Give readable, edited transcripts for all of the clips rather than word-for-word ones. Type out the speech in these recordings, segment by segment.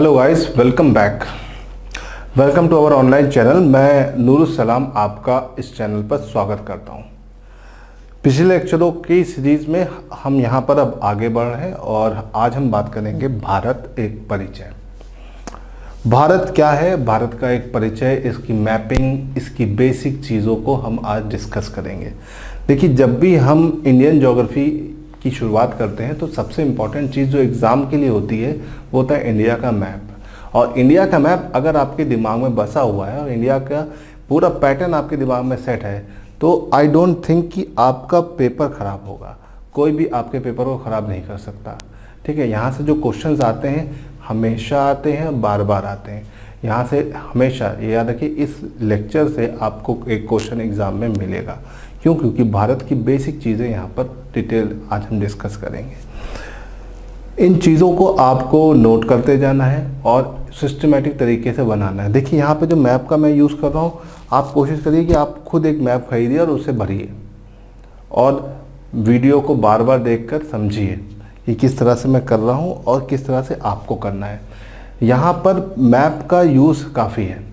Hello guys, welcome back. Welcome to our online channel. मैं नूरुस्सलाम आपका इस चैनल पर स्वागत करता हूं। पिछले लेक्चरों की सीरीज़ में हम यहां पर अब आगे बढ़ रहे हैं और आज हम बात करेंगे भारत एक परिचय। भारत क्या है, भारत का एक परिचय, इसकी मैपिंग, इसकी बेसिक चीज़ों को हम आज डिस्कस करेंगे। देखिए, जब भी हम इंडियन ज्योग्राफी की शुरुआत करते हैं तो सबसे इम्पॉर्टेंट चीज़ जो एग्ज़ाम के लिए होती है वो होता है इंडिया का मैप। और इंडिया का मैप अगर आपके दिमाग में बसा हुआ है और इंडिया का पूरा पैटर्न आपके दिमाग में सेट है तो आई डोंट थिंक कि आपका पेपर ख़राब होगा। कोई भी आपके पेपर को ख़राब नहीं कर सकता। ठीक है, यहाँ से जो क्वेश्चंस आते हैं हमेशा आते हैं, बार बार आते हैं। यहाँ से हमेशा ये याद रखिए, इस लेक्चर से आपको एक क्वेश्चन एग्ज़ाम में मिलेगा। क्यों? क्योंकि भारत की बेसिक चीज़ें यहाँ पर डिटेल आज हम डिस्कस करेंगे। इन चीज़ों को आपको नोट करते जाना है और सिस्टमेटिक तरीके से बनाना है। देखिए, यहाँ पे जो मैप का मैं यूज़ कर रहा हूँ, आप कोशिश करिए कि आप खुद एक मैप खरीदिए और उसे भरिए और वीडियो को बार बार देखकर समझिए कि किस तरह से मैं कर रहा हूँ और किस तरह से आपको करना है। यहाँ पर मैप का यूज़ काफ़ी है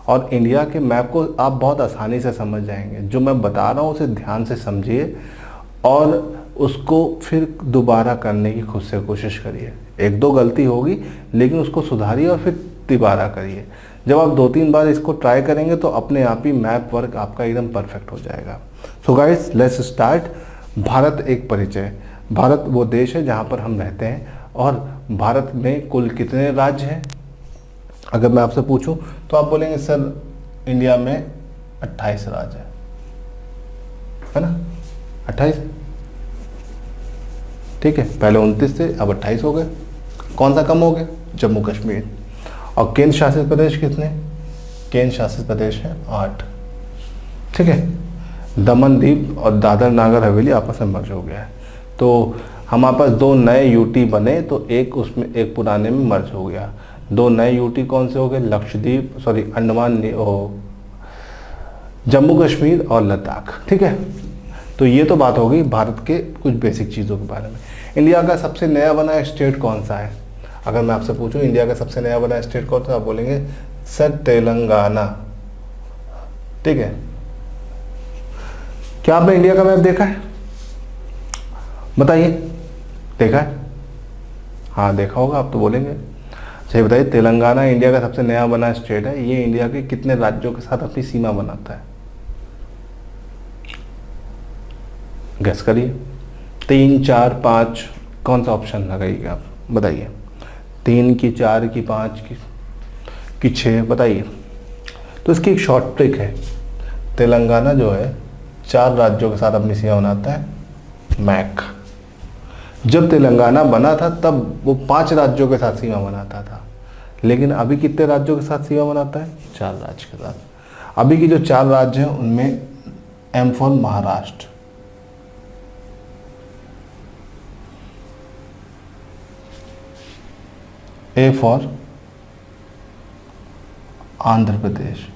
और इंडिया के मैप को आप बहुत आसानी से समझ जाएंगे। जो मैं बता रहा हूँ उसे ध्यान से समझिए और उसको फिर दोबारा करने की खुद से कोशिश करिए। एक दो गलती होगी लेकिन उसको सुधारिए और फिर दोबारा करिए। जब आप 2-3 बार इसको ट्राई करेंगे तो अपने आप ही मैप वर्क आपका एकदम परफेक्ट हो जाएगा। So guys, let's start. Bharat एक परिचय। भारत वो देश है जहाँ पर हम रहते हैं और भारत में कुल कितने राज्य हैं? अगर मैं आपसे पूछूं तो आप बोलेंगे सर इंडिया में 28 राज्य है ना, 28। ठीक है, पहले 29 थे, अब 28 हो गए। कौन सा कम हो गया? जम्मू कश्मीर। और केंद्र शासित प्रदेश कितने? केंद्र शासित प्रदेश है 8। ठीक है, दमन दीव और दादर नागर हवेली आपस में मर्ज हो गया है। तो हमारे पास 2 नए यूटी बने तो एक उसमें एक पुराने में मर्ज हो गया। 2 नए यूटी कौन से हो गए? लक्षद्वीप, अंडमान, जम्मू कश्मीर और लद्दाख। ठीक है, तो ये तो बात हो गई भारत के कुछ बेसिक चीज़ों के बारे में। इंडिया का सबसे नया बना स्टेट कौन सा है? अगर मैं आपसे पूछूं इंडिया का सबसे नया बना स्टेट कौन सा, आप बोलेंगे सर तेलंगाना। ठीक है, क्या आपने इंडिया का मैप देखा है? बताइए, देखा है? हाँ, देखा होगा आप तो बोलेंगे। सही बताइए, तेलंगाना इंडिया का सबसे नया बना स्टेट है। ये इंडिया के कितने राज्यों के साथ अपनी सीमा बनाता है? गेस करिए। 3, 4, 5, कौन सा ऑप्शन लगाइएगा आप? बताइए। 3 की, 4 की, 5 की 6, बताइए। तो इसकी एक शॉर्ट ट्रिक है। तेलंगाना जो है 4 राज्यों के साथ अपनी सीमा बनाता है, मैक। जब तेलंगाना बना था तब वो 5 राज्यों के साथ सीमा बनाता था, लेकिन अभी कितने राज्यों के साथ सीमा बनाता है? 4 राज्य के साथ। अभी की जो 4 राज्य हैं उनमें M for Maharashtra, A for Andhra Pradesh,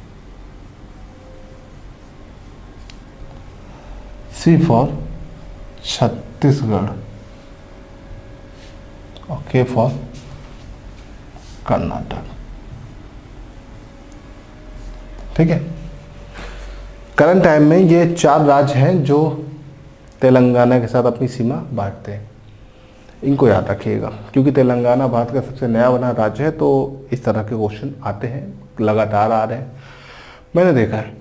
C for Chhattisgarh और के फॉर कर्नाटक। ठीक है, करंट टाइम में ये 4 राज्य हैं जो तेलंगाना के साथ अपनी सीमा बांटते हैं। इनको याद रखिएगा क्योंकि तेलंगाना भारत का सबसे नया बना राज्य है, तो इस तरह के क्वेश्चन आते हैं, लगातार आ रहे हैं, मैंने देखा है।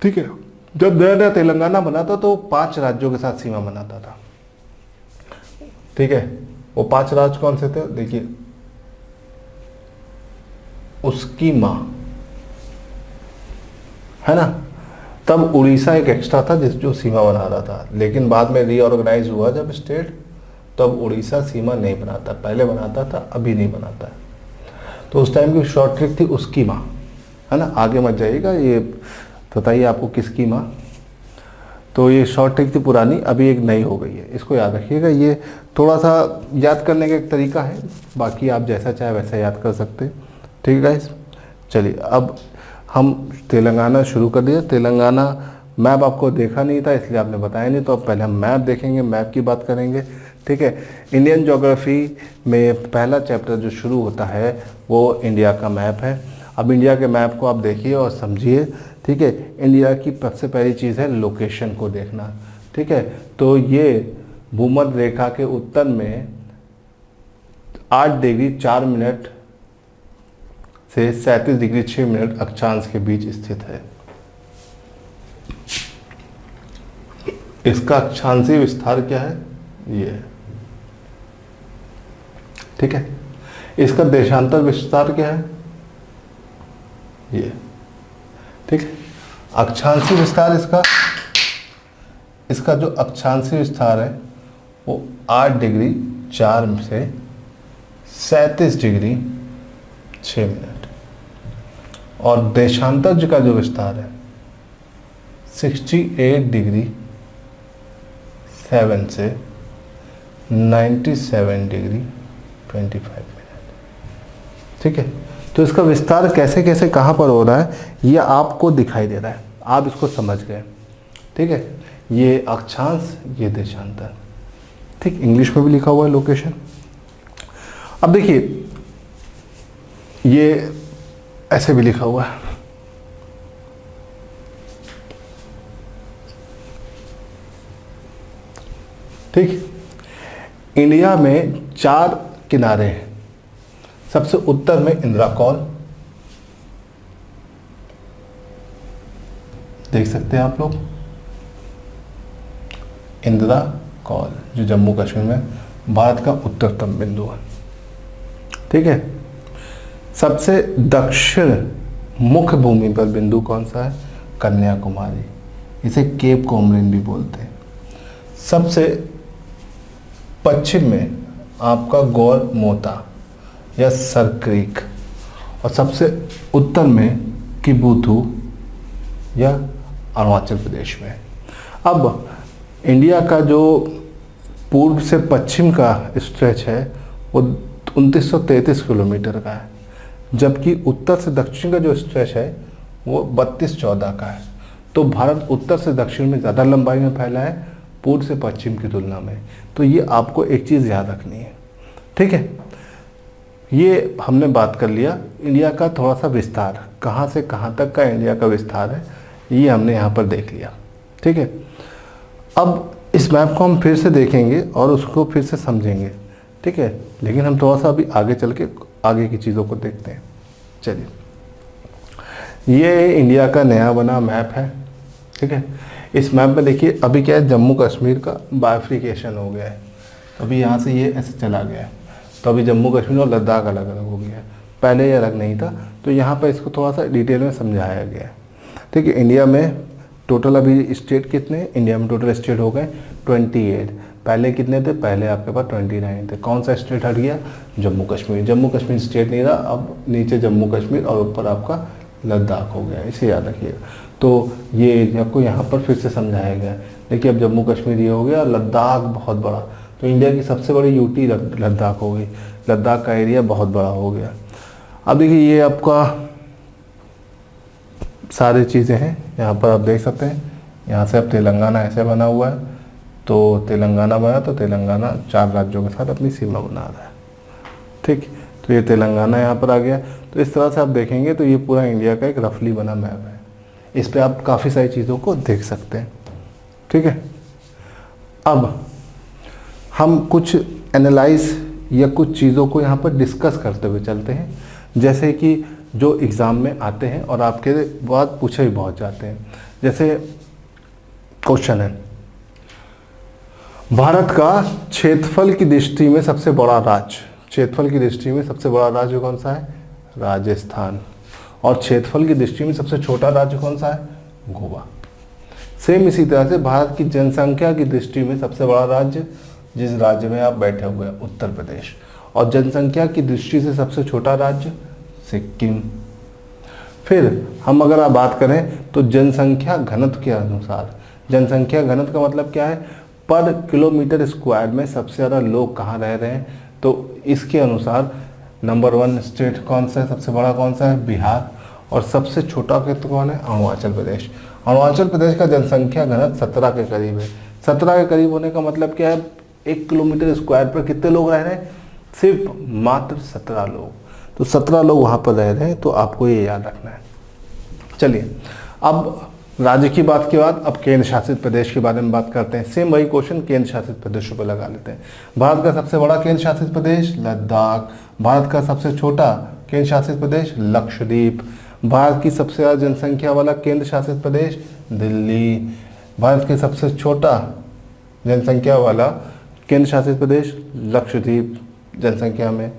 ठीक है, जब नया नया तेलंगाना बना था तो 5 राज्यों के साथ सीमा बनाता था। ठीक है, वो 5 राज्य कौन से थे? देखिए, उसकी माँ है ना, तब उड़ीसा एक एक्स्ट्रा था जो सीमा बना रहा था, लेकिन बाद में रीऑर्गेनाइज हुआ जब स्टेट, तब उड़ीसा सीमा नहीं बनाता, पहले बनाता था, अभी नहीं बनाता। तो उस टाइम की शॉर्ट ट्रिक थी उसकी माँ, है ना। आगे मत जाइएगा, ये बताइए आपको किसकी माँ। तो ये शॉर्ट ट्रिक थी पुरानी, अभी एक नई हो गई है, इसको याद रखिएगा। ये थोड़ा सा याद करने का एक तरीका है, बाकी आप जैसा चाहे वैसा याद कर सकते हैं। ठीक है गाइस, चलिए अब हम तेलंगाना शुरू कर दिए। तेलंगाना मैप आपको देखा नहीं था इसलिए आपने बताया नहीं, तो अब पहले हम मैप देखेंगे, मैप की बात करेंगे। ठीक है। इंडियन ज्योग्राफी में पहला चैप्टर जो शुरू होता है वो इंडिया का मैप है। अब इंडिया के मैप को आप देखिए और समझिए, ठीक है। इंडिया की सबसे पहली चीज़ है लोकेशन को देखना, ठीक है। तो ये भूमध्य रेखा के उत्तर में 8 डिग्री 4 मिनट से 37 डिग्री 6 मिनट अक्षांश के बीच स्थित है। इसका अक्षांशीय विस्तार क्या है, ये है, ठीक है। इसका देशांतर विस्तार क्या है, ये, ठीक है। अक्षांशीय विस्तार इसका जो अक्षांशीय विस्तार है वो 8 डिग्री 4 से 37 डिग्री 6 मिनट, और देशांतर का जो विस्तार है 68 डिग्री 7 से 97 डिग्री 25 मिनट, ठीक है। तो इसका विस्तार कैसे कैसे कहाँ पर हो रहा है ये आपको दिखाई दे रहा है, आप इसको समझ गए, ठीक है। ये अक्षांश, ये देशांतर, ठीक। इंग्लिश में भी लिखा हुआ है लोकेशन। अब देखिए ये ऐसे भी लिखा हुआ है, ठीक। इंडिया में 4 किनारे हैं। सबसे उत्तर में इंदिरा कौल, देख सकते हैं आप लोग, इंदिरा कौल जो जम्मू कश्मीर में भारत का उत्तरतम बिंदु है, ठीक है। सबसे दक्षिण मुख्य भूमि पर बिंदु कौन सा है, कन्याकुमारी, इसे केप कोमरिन भी बोलते हैं। सबसे पश्चिम में आपका गौर मोता या सर क्रीक, और सबसे उत्तर में किबुथु या अरुणाचल प्रदेश में। अब इंडिया का जो पूर्व से पश्चिम का स्ट्रेच है वो 2933 किलोमीटर का है, जबकि उत्तर से दक्षिण का जो स्ट्रेच है वो 3214 का है। तो भारत उत्तर से दक्षिण में ज़्यादा लंबाई में फैला है पूर्व से पश्चिम की तुलना में। तो ये आपको एक चीज़ याद रखनी है, ठीक है। ये हमने बात कर लिया इंडिया का थोड़ा सा विस्तार, कहाँ से कहाँ तक का इंडिया का विस्तार है ये हमने यहाँ पर देख लिया, ठीक है। अब इस मैप को हम फिर से देखेंगे और उसको फिर से समझेंगे, ठीक है। लेकिन हम थोड़ा सा अभी आगे चल के आगे की चीज़ों को देखते हैं। चलिए, ये इंडिया का नया बना मैप है, ठीक है। इस मैप में देखिए अभी क्या है, जम्मू कश्मीर का बाइफिकेशन हो गया है। अभी यहाँ से ये ऐसे चला गया है, तो अभी जम्मू कश्मीर और लद्दाख अलग अलग हो गया है, पहले ये अलग नहीं था। तो यहाँ पर इसको थोड़ा सा डिटेल में समझाया गया है, ठीक है। इंडिया में टोटल अभी स्टेट कितने, इंडिया में टोटल स्टेट हो गए 28। पहले कितने थे, पहले आपके पास 29 थे। कौन सा स्टेट हट गया, जम्मू कश्मीर। जम्मू कश्मीर स्टेट नहीं रहा, अब नीचे जम्मू कश्मीर और ऊपर आपका लद्दाख हो गया, इसे याद रखिएगा। तो ये आपको यहाँ पर फिर से समझाया गया। देखिए अब जम्मू कश्मीर ये हो गया, लद्दाख बहुत बड़ा, तो इंडिया की सबसे बड़ी यूटी लद्दाख हो गई, लद्दाख का एरिया बहुत बड़ा हो गया। अब देखिए ये आपका सारी चीज़ें हैं, यहाँ पर आप देख सकते हैं। यहाँ से अब तेलंगाना ऐसे बना हुआ है, तो तेलंगाना बना, तो तेलंगाना 4 राज्यों के साथ अपनी सीमा बना रहा है, ठीक। तो ये तेलंगाना यहाँ पर आ गया। तो इस तरह से आप देखेंगे तो ये पूरा इंडिया का एक रफली बना मैप है। इस पे आप काफ़ी सारी चीज़ों को देख सकते हैं, ठीक है। अब हम कुछ एनालाइज या कुछ चीज़ों को यहाँ पर डिस्कस करते हुए चलते हैं, जैसे कि जो एग्ज़ाम में आते हैं और आपके बाद पूछे भी बहुत जाते हैं। जैसे क्वेश्चन है, भारत का क्षेत्रफल की दृष्टि में सबसे बड़ा राज्य, क्षेत्रफल की दृष्टि में सबसे बड़ा राज्य कौन सा है, राजस्थान। और क्षेत्रफल की दृष्टि में सबसे छोटा राज्य कौन सा है, गोवा। सेम इसी तरह से भारत की जनसंख्या की दृष्टि में सबसे बड़ा राज्य, जिस राज्य में आप बैठे हुए हैं, उत्तर प्रदेश। और जनसंख्या की दृष्टि से सबसे छोटा राज्य, सिक्किम। फिर हम अगर आप बात करें तो जनसंख्या घनत्व के अनुसार, जनसंख्या घनत्व का मतलब क्या है, पर किलोमीटर स्क्वायर में सबसे ज़्यादा लोग कहाँ रह रहे हैं, तो इसके अनुसार नंबर 1 स्टेट कौन सा है, सबसे बड़ा कौन सा है, बिहार। और सबसे छोटा क्षेत्र कौन है, अरुणाचल प्रदेश। अरुणाचल प्रदेश का जनसंख्या घनत्व 17 के करीब है। 17 के करीब होने का मतलब क्या है, 1 किलोमीटर स्क्वायर पर कितने लोग रह रहे हैं? सिर्फ मात्र 17 लोग। तो 17 लोग वहाँ पर रह रहे हैं, तो आपको ये याद रखना है। चलिए, अब राज्य की बात के बाद अब केंद्र शासित प्रदेश के बारे में बात करते हैं। सेम वही क्वेश्चन केंद्र शासित प्रदेशों पर लगा लेते हैं। भारत का सबसे बड़ा केंद्र शासित प्रदेश लद्दाख। भारत का सबसे छोटा केंद्र शासित प्रदेश लक्षद्वीप। भारत की सबसे ज़्यादा जनसंख्या वाला केंद्र शासित प्रदेश दिल्ली। भारत के सबसे छोटा जनसंख्या वाला केंद्र शासित प्रदेश लक्षद्वीप जनसंख्या में,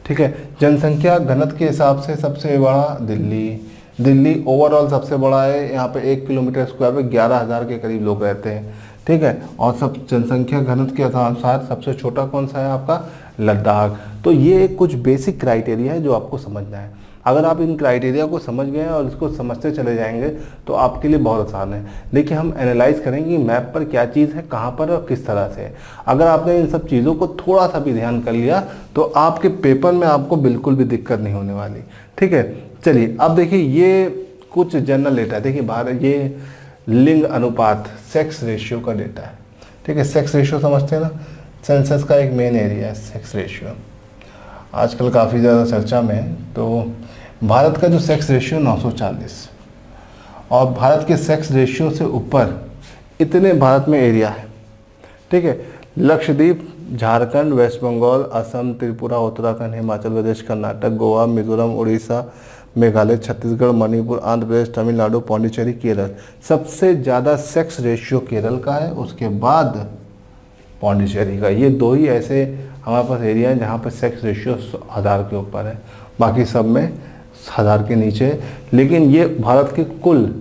ठीक है। जनसंख्या घनत्व के हिसाब से सबसे बड़ा दिल्ली। दिल्ली ओवरऑल सबसे बड़ा है, यहाँ पे 1 किलोमीटर स्क्वायर पे 11,000 के करीब लोग रहते हैं, ठीक है। और सब जनसंख्या घनत्व के अनुसार सबसे छोटा कौन सा है आपका? लद्दाख। तो ये कुछ बेसिक क्राइटेरिया है जो आपको समझना है। अगर आप इन क्राइटेरिया को समझ गए और इसको समझते चले जाएंगे तो आपके लिए बहुत आसान है। देखिए, हम एनालाइज करेंगे कि मैप पर क्या चीज़ है, कहाँ पर और किस तरह से है। अगर आपने इन सब चीज़ों को थोड़ा सा भी ध्यान कर लिया तो आपके पेपर में आपको बिल्कुल भी दिक्कत नहीं होने वाली, ठीक है। चलिए, अब देखिए ये कुछ जनरल डेटा है। देखिए भारत, ये लिंग अनुपात सेक्स रेशियो का डेटा है, ठीक है। सेक्स रेशियो समझते हैं ना, सेंसस का एक मेन एरिया है सेक्स रेशियो, आजकल काफ़ी ज़्यादा चर्चा में है। तो भारत का जो सेक्स रेशियो 940 और भारत के सेक्स रेशियो से ऊपर इतने भारत में एरिया है, ठीक है। लक्षद्वीप, झारखंड, वेस्ट बंगाल, असम, त्रिपुरा, उत्तराखंड, हिमाचल प्रदेश, कर्नाटक, गोवा, मिजोरम, उड़ीसा, मेघालय, छत्तीसगढ़, मणिपुर, आंध्र प्रदेश, तमिलनाडु, पौंडीचेरी, केरल। सबसे ज़्यादा सेक्स रेशियो केरल का है, उसके बाद पौंडीचेरी का। ये दो ही ऐसे हमारे पास एरिया हैं जहाँ पर सेक्स रेशियो 1000 के ऊपर है, बाकी सब में 1000 के नीचे है। लेकिन ये भारत के कुल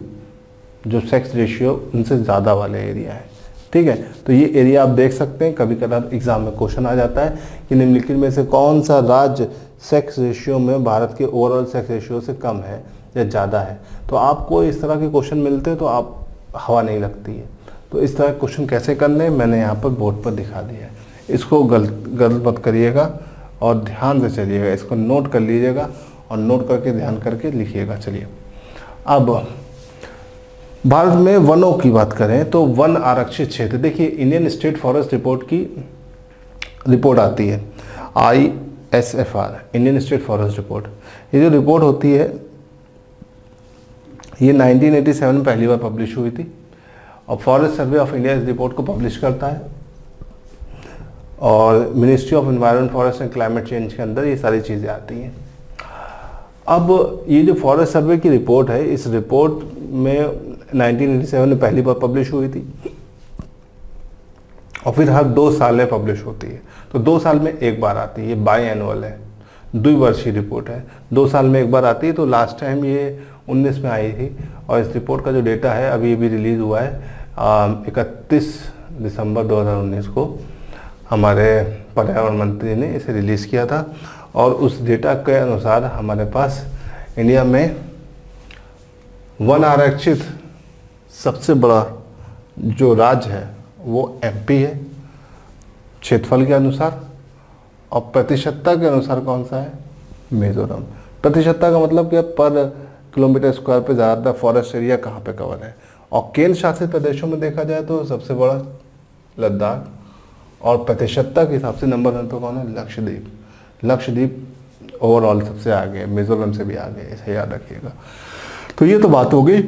जो सेक्स रेशियो उनसे ज़्यादा वाले एरिया है, ठीक है। तो ये एरिया आप देख सकते हैं। कभी कभार एग्जाम में क्वेश्चन आ जाता है कि निम्नलिखित में से कौन सा राज्य सेक्स रेशियो में भारत के ओवरऑल सेक्स रेशियो से कम है या ज़्यादा है। तो आपको इस तरह के क्वेश्चन मिलते हैं तो आप हवा नहीं लगती है। तो इस तरह के क्वेश्चन कैसे करने मैंने यहाँ पर बोर्ड पर दिखा दिया है। इसको गलत मत करिएगा और ध्यान से चलिएगा, इसको नोट कर लीजिएगा और नोट करके ध्यान करके लिखिएगा। चलिए, अब भारत में वनों की बात करें तो वन आरक्षित क्षेत्र, देखिए इंडियन स्टेट फॉरेस्ट रिपोर्ट की रिपोर्ट आती है, ISFR, Indian state forest report. ये जो रिपोर्ट होती है ये 1987 में पहली बार पब्लिश हुई थी और फॉरेस्ट सर्वे ऑफ इंडिया इस रिपोर्ट को पब्लिश करता है और ministry of environment, forest and climate change के अंदर ये सारी चीज़ें आती हैं। अब ये जो फॉरेस्ट सर्वे की रिपोर्ट है, इस रिपोर्ट में 1987 में पहली बार पब्लिश हुई थी और फिर हर 2 साल में पब्लिश होती है। तो 2 साल में एक बार आती है, ये बाई एनुअल है, द्विवर्षीय रिपोर्ट है, 2 साल में एक बार आती है। तो लास्ट टाइम ये 19 में आई थी और इस रिपोर्ट का जो डेटा है अभी भी रिलीज़ हुआ है 31 दिसंबर 2019 को हमारे पर्यावरण मंत्री ने इसे रिलीज़ किया था। और उस डेटा के अनुसार हमारे पास इंडिया में वन आरक्षित सबसे बड़ा जो राज्य है वो MP है क्षेत्रफल के अनुसार, और प्रतिशतता के अनुसार कौन सा है? मिजोरम। प्रतिशतता का मतलब क्या, पर किलोमीटर स्क्वायर पे ज़्यादातर फॉरेस्ट एरिया कहाँ पे कवर है। और केंद्र शासित प्रदेशों में देखा जाए तो सबसे बड़ा लद्दाख, और प्रतिशतता के हिसाब से नंबर 1 पे कौन है? लक्षद्वीप। लक्षद्वीप ओवरऑल सबसे आगे, मिजोरम से भी आगे, इसे याद रखिएगा। तो ये तो बात हो गई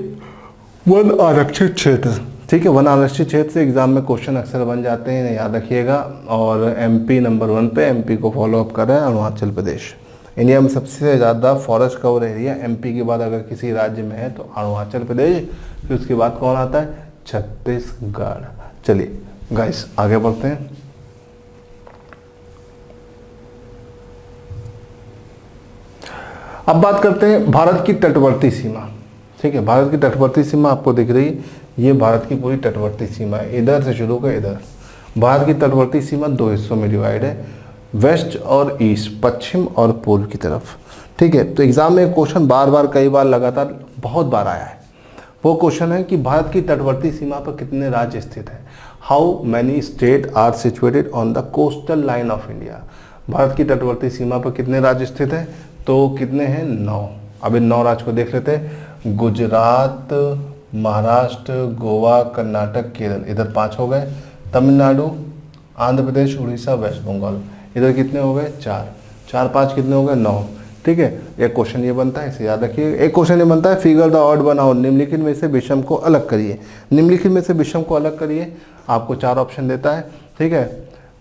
वन आरक्षित क्षेत्र, ठीक है। वन आरक्षित क्षेत्र से एग्जाम में क्वेश्चन अक्सर बन जाते हैं, याद रखिएगा। और MP नंबर 1 पे, MP को फॉलोअप कर रहा है अरुणाचल प्रदेश। इंडिया में सबसे ज़्यादा फॉरेस्ट कवर एरिया MP के बाद अगर किसी राज्य में है तो अरुणाचल प्रदेश, फिर उसके बाद कौन आता है? छत्तीसगढ़। चलिए गाइस आगे बढ़ते हैं। अब बात करते हैं भारत की तटवर्ती सीमा, ठीक है। भारत की तटवर्ती सीमा आपको दिख रही है, ये भारत की पूरी तटवर्ती सीमा है, इधर से शुरू कर इधर। भारत की तटवर्ती सीमा 2 हिस्सों में डिवाइड है, वेस्ट और ईस्ट, पश्चिम और पूर्व की तरफ, ठीक है। तो एग्जाम में क्वेश्चन बार बार, कई बार, लगातार बहुत बार आया है। वो क्वेश्चन है कि भारत की तटवर्ती सीमा पर कितने राज्य स्थित हैं। How many state are situated on the coastal line of India. Bharat की तटवर्ती सीमा पर कितने राज्य स्थित हैं? तो कितने हैं? 9। अब इन 9 राज्य को देख लेते हैं। गुजरात, महाराष्ट्र, गोवा, कर्नाटक, केरल, इधर 5 हो गए। तमिलनाडु, आंध्र प्रदेश, उड़ीसा, वेस्ट बंगाल। इधर कितने हो गए? 4, 4 5 कितने हो गए? 9। ठीक है, एक क्वेश्चन ये बनता है, इसे याद रखिए। एक क्वेश्चन ये बनता है, figure the odd one out, निम्नलिखित में से विषम को अलग करिए। निम्नलिखित में से विषम को अलग करिए, आपको 4 ऑप्शन देता है। ठीक है,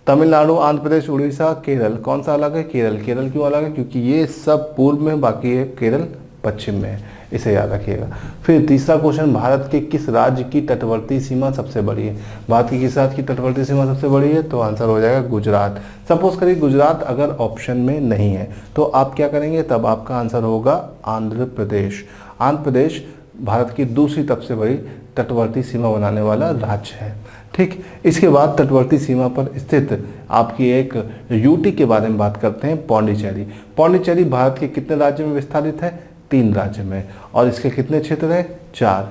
तमिलनाडु, आंध्र प्रदेश, उड़ीसा, केरल। कौन सा अलग है? केरल। केरल क्यों अलग है? क्योंकि ये सब पूर्व में, बाकी है केरल पश्चिम में है, इसे याद रखिएगा। फिर तीसरा क्वेश्चन, भारत के किस राज्य की तटवर्ती सीमा सबसे बड़ी है? भारत की किस राज्य की तटवर्ती सीमा सबसे बड़ी है? तो आंसर हो जाएगा गुजरात। सपोज करिए गुजरात अगर ऑप्शन में नहीं है तो आप क्या करेंगे? तब आपका आंसर होगा आंध्र प्रदेश। आंध्र प्रदेश भारत की दूसरी सबसे बड़ी तटवर्ती सीमा बनाने वाला राज्य है। ठीक, इसके बाद तटवर्ती सीमा पर स्थित आपकी एक यूटी के बारे में बात करते हैं, पौंडीचेरी। पौंडीचेरी भारत के कितने राज्य में विस्तारित है? 3 राज्य में। और इसके कितने क्षेत्र हैं? 4।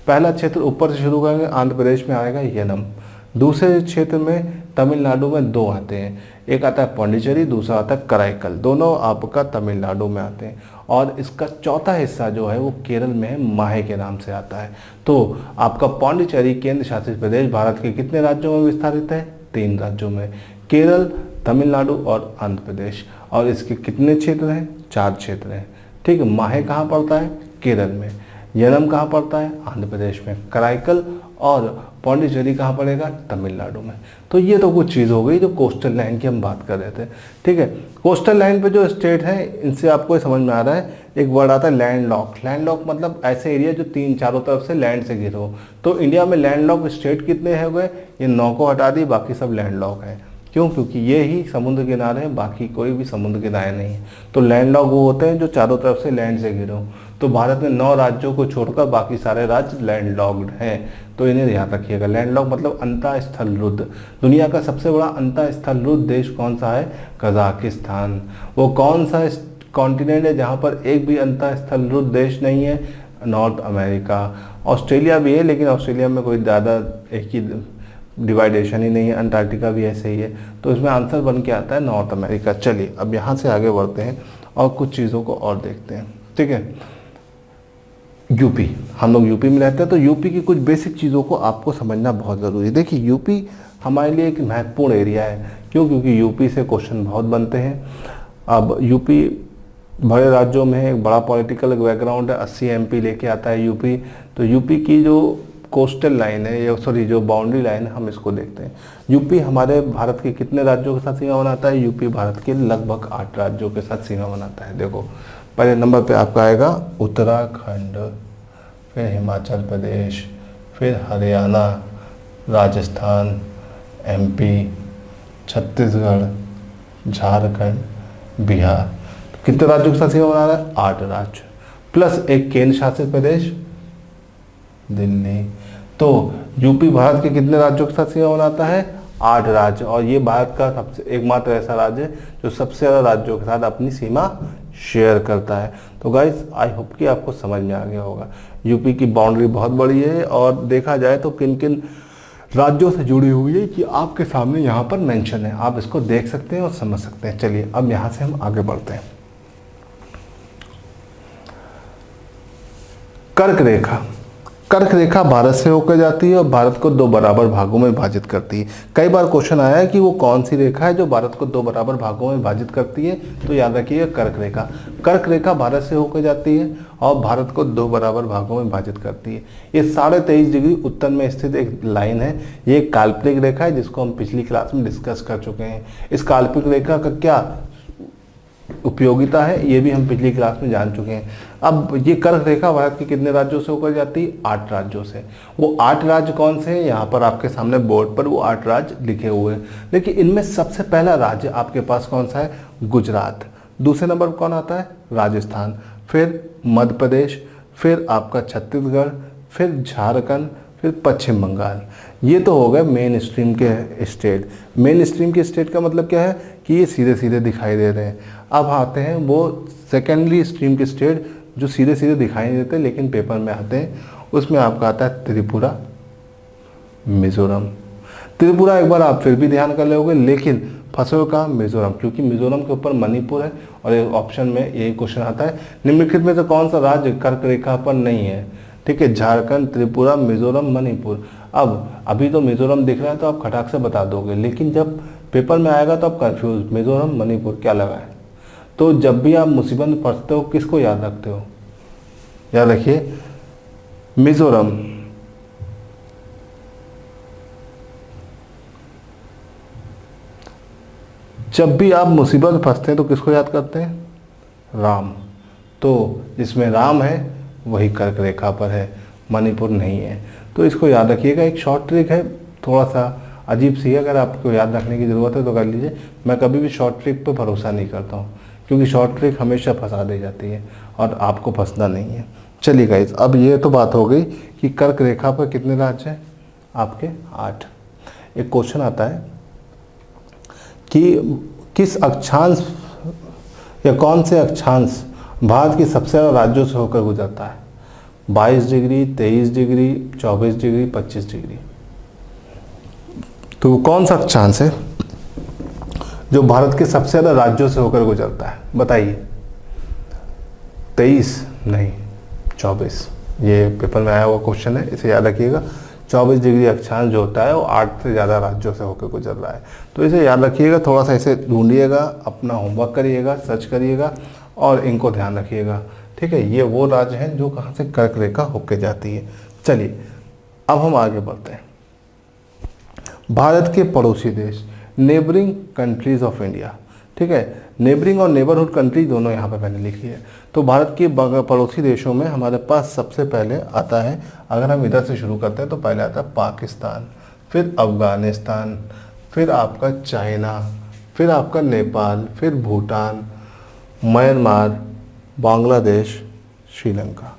पहला क्षेत्र ऊपर से शुरू करेंगे, आंध्र प्रदेश में आएगा यनम। दूसरे क्षेत्र में तमिलनाडु में 2 आते हैं, एक आता है पौंडीचेरी, दूसरा आता है कराईकल, दोनों आपका तमिलनाडु में आते हैं। और इसका चौथा हिस्सा जो है वो केरल में है, माहे के नाम से आता है। तो आपका पौंडीचेरी केंद्र शासित प्रदेश भारत के कितने राज्यों में विस्तारित है? 3 राज्यों में, केरल, तमिलनाडु और आंध्र प्रदेश। और इसके कितने क्षेत्र हैं? 4 क्षेत्र हैं। ठीक है, माहे कहाँ पड़ता है? केरल में। यनम कहाँ पड़ता है? आंध्र प्रदेश में। कराईकल और पौंडीचेरी कहाँ पड़ेगा? तमिलनाडु में। तो ये तो कुछ चीज़ हो गई जो कोस्टल लाइन की हम बात कर रहे थे। ठीक है, कोस्टल लाइन पे जो स्टेट है इनसे आपको समझ में आ रहा है, एक वर्ड आता है लैंड लॉक। लैंड लॉक मतलब ऐसे एरिया जो 3 चारों तरफ से लैंड से घिरे हो। तो इंडिया में लैंड लॉक स्टेट कितने हो गए? ये 9 को हटा दिए, बाकी सब लैंड लॉक है। क्यों? क्योंकि ये ही समुद्र किनारे हैं, बाकी कोई भी समुद्र किनारे नहीं है। तो लैंड लॉक वो होते हैं जो चारों तरफ से लैंड से घिरे हो। तो भारत में 9 राज्यों को छोड़कर बाकी सारे राज्य लैंड लॉक्ड हैं, तो इन्हें ध्यान रखिएगा। लैंड लॉक मतलब अंतःस्थलरुद्ध। दुनिया का सबसे बड़ा अंतःस्थलरुद्ध देश कौन सा है? कजाकिस्तान। वो कौन सा कॉन्टिनेंट है जहाँ पर एक भी अंतःस्थलरुद्ध देश नहीं है? North America. ऑस्ट्रेलिया भी है, लेकिन ऑस्ट्रेलिया में कोई ज़्यादा एक ही डिवाइडेशन ही नहीं है। अंटार्कटिका भी ऐसे ही है। तो इसमें आंसर बन के आता है नॉर्थ अमेरिका। चलिए अब यहाँ से आगे बढ़ते हैं और कुछ चीज़ों को और देखते हैं। ठीक है, यूपी, हम लोग यूपी में रहते हैं, तो यूपी की कुछ बेसिक चीज़ों को आपको समझना बहुत ज़रूरी है। देखिए यूपी हमारे लिए एक महत्वपूर्ण एरिया है। क्यों? क्योंकि यूपी से क्वेश्चन बहुत बनते हैं। अब यूपी बड़े राज्यों में है, एक बड़ा पॉलिटिकल बैकग्राउंड है, 80 MP लेके आता है यूपी। तो यूपी की जो कोस्टल लाइन है, या सॉरी जो बाउंड्री लाइन है, हम इसको देखते हैं। यूपी हमारे भारत के कितने राज्यों के साथ सीमा बनाता है? यूपी भारत के लगभग 8 राज्यों के साथ सीमा बनाता है। देखो पहले नंबर पे आपका आएगा उत्तराखंड, फिर हिमाचल प्रदेश, फिर हरियाणा, राजस्थान, MP, छत्तीसगढ़, झारखंड, बिहार। तो कितने राज्यों के साथ सीमा बना रहा है? 8 राज्य प्लस एक केंद्र शासित प्रदेश दिल्ली। तो यूपी भारत के कितने राज्यों के साथ सीमा बनाता है? 8 राज्य। और ये भारत का सबसे एकमात्र ऐसा राज्य है जो सबसे ज़्यादा राज्यों के साथ अपनी सीमा शेयर करता है। तो गाइस आई होप कि आपको समझ में आ गया होगा। यूपी की बाउंड्री बहुत बड़ी है और देखा जाए तो किन किन राज्यों से जुड़ी हुई है कि आपके सामने यहाँ पर मेंशन है। आप इसको देख सकते हैं और समझ सकते हैं। चलिए अब यहाँ से हम आगे बढ़ते हैं। कर्क रेखा। कर्क रेखा भारत से होकर जाती है और भारत को 2 बराबर भागों में विभाजित करती है। कई बार क्वेश्चन आया है कि वो कौन सी रेखा है जो भारत को 2 बराबर भागों में विभाजित करती है? तो याद रखिए कर्क रेखा। कर्क रेखा भारत से होकर जाती है और भारत को 2 बराबर भागों में विभाजित करती है। ये 23.5 डिग्री उत्तर में स्थित एक लाइन है। ये एक काल्पनिक रेखा है जिसको हम पिछली क्लास में डिस्कस कर चुके हैं। इस काल्पनिक रेखा का क्या उपयोगिता है ये भी हम पिछली क्लास में जान चुके हैं। अब ये कर्क रेखा भारत के कितने राज्यों से होकर जाती है? 8 राज्यों से। वो 8 राज्य कौन से हैं? यहाँ पर आपके सामने बोर्ड पर वो 8 राज्य लिखे हुए हैं। देखिए इनमें सबसे पहला राज्य आपके पास कौन सा है? गुजरात। दूसरे नंबर पर कौन आता है? राजस्थान, फिर मध्य प्रदेश, फिर आपका छत्तीसगढ़, फिर झारखंड, फिर पश्चिम बंगाल। ये तो हो गए मेन स्ट्रीम के स्टेट। मेन स्ट्रीम के स्टेट का मतलब क्या है कि ये सीधे सीधे दिखाई दे रहे हैं। अब आते हैं वो सेकेंडरी स्ट्रीम के स्टेट जो सीधे सीधे दिखाई नहीं देते लेकिन पेपर में आते हैं। उसमें आपका आता है त्रिपुरा, मिजोरम। त्रिपुरा एक बार आप फिर भी ध्यान कर लोगे, लेकिन फंसोगे कहाँ? मिजोरम, क्योंकि मिजोरम के ऊपर मणिपुर है और एक ऑप्शन में यही क्वेश्चन आता है निम्नलिखित में से कौन सा राज्य कर्क रेखा पर नहीं है? ठीक है, झारखंड, त्रिपुरा, मिजोरम, मणिपुर। अब अभी तो मिजोरम दिख रहा है तो आप खटाक से बता दोगे, लेकिन जब पेपर में आएगा तो आप कंफ्यूज, मिजोरम मणिपुर क्या लगा है। तो जब भी आप मुसीबत में फंसते हो किसको याद रखते हो, याद रखिए मिजोरम। जब भी आप मुसीबत में फंसते हैं तो किसको याद करते हैं, राम। तो जिसमें राम है वही कर्क रेखा पर है, मणिपुर नहीं है। तो इसको याद रखिएगा। एक शॉर्ट ट्रिक है, थोड़ा सा अजीब सी है, अगर आपको याद रखने की ज़रूरत है तो कर लीजिए। मैं कभी भी शॉर्ट ट्रिक पर भरोसा नहीं करता हूँ, क्योंकि शॉर्ट ट्रिक हमेशा फंसा दे जाती है और आपको फंसना नहीं है। चलिए गाइस, अब ये तो बात हो गई कि कर्क रेखा पर कितने राज्य हैं आपके, 8। एक क्वेश्चन आता है कि किस अक्षांश या कौन से अक्षांश भारत के सबसे ज़्यादा राज्यों से होकर गुजरता है, 22 डिग्री, 23 डिग्री, 24 डिग्री, 25 डिग्री। तो कौन सा अक्षांश है जो भारत के सबसे ज़्यादा राज्यों से होकर गुजरता है, बताइए। 23 नहीं, 24। ये पेपर में आया हुआ क्वेश्चन है, इसे याद रखिएगा। 24 डिग्री अक्षांश जो होता है वो 8 से ज़्यादा राज्यों से होकर गुजर रहा है। तो इसे याद रखिएगा, थोड़ा सा इसे ढूंढिएगा, अपना होमवर्क करिएगा, सर्च करिएगा और इनको ध्यान रखिएगा, ठीक है। ये वो राज्य हैं जो कहाँ से कर्क रेखा होकर जाती है। चलिए अब हम आगे बढ़ते हैं। भारत के पड़ोसी देश, नेबरिंग कंट्रीज ऑफ इंडिया, ठीक है। नेबरिंग और नेबरहुड कंट्री दोनों यहाँ पर मैंने लिखी है। तो भारत के पड़ोसी देशों में हमारे पास सबसे पहले आता है, अगर हम इधर से शुरू करते हैं तो पहले आता है पाकिस्तान, फिर अफ़गानिस्तान, फिर आपका चाइना, फिर आपका नेपाल, फिर भूटान, म्यांमार, बांग्लादेश, श्रीलंका।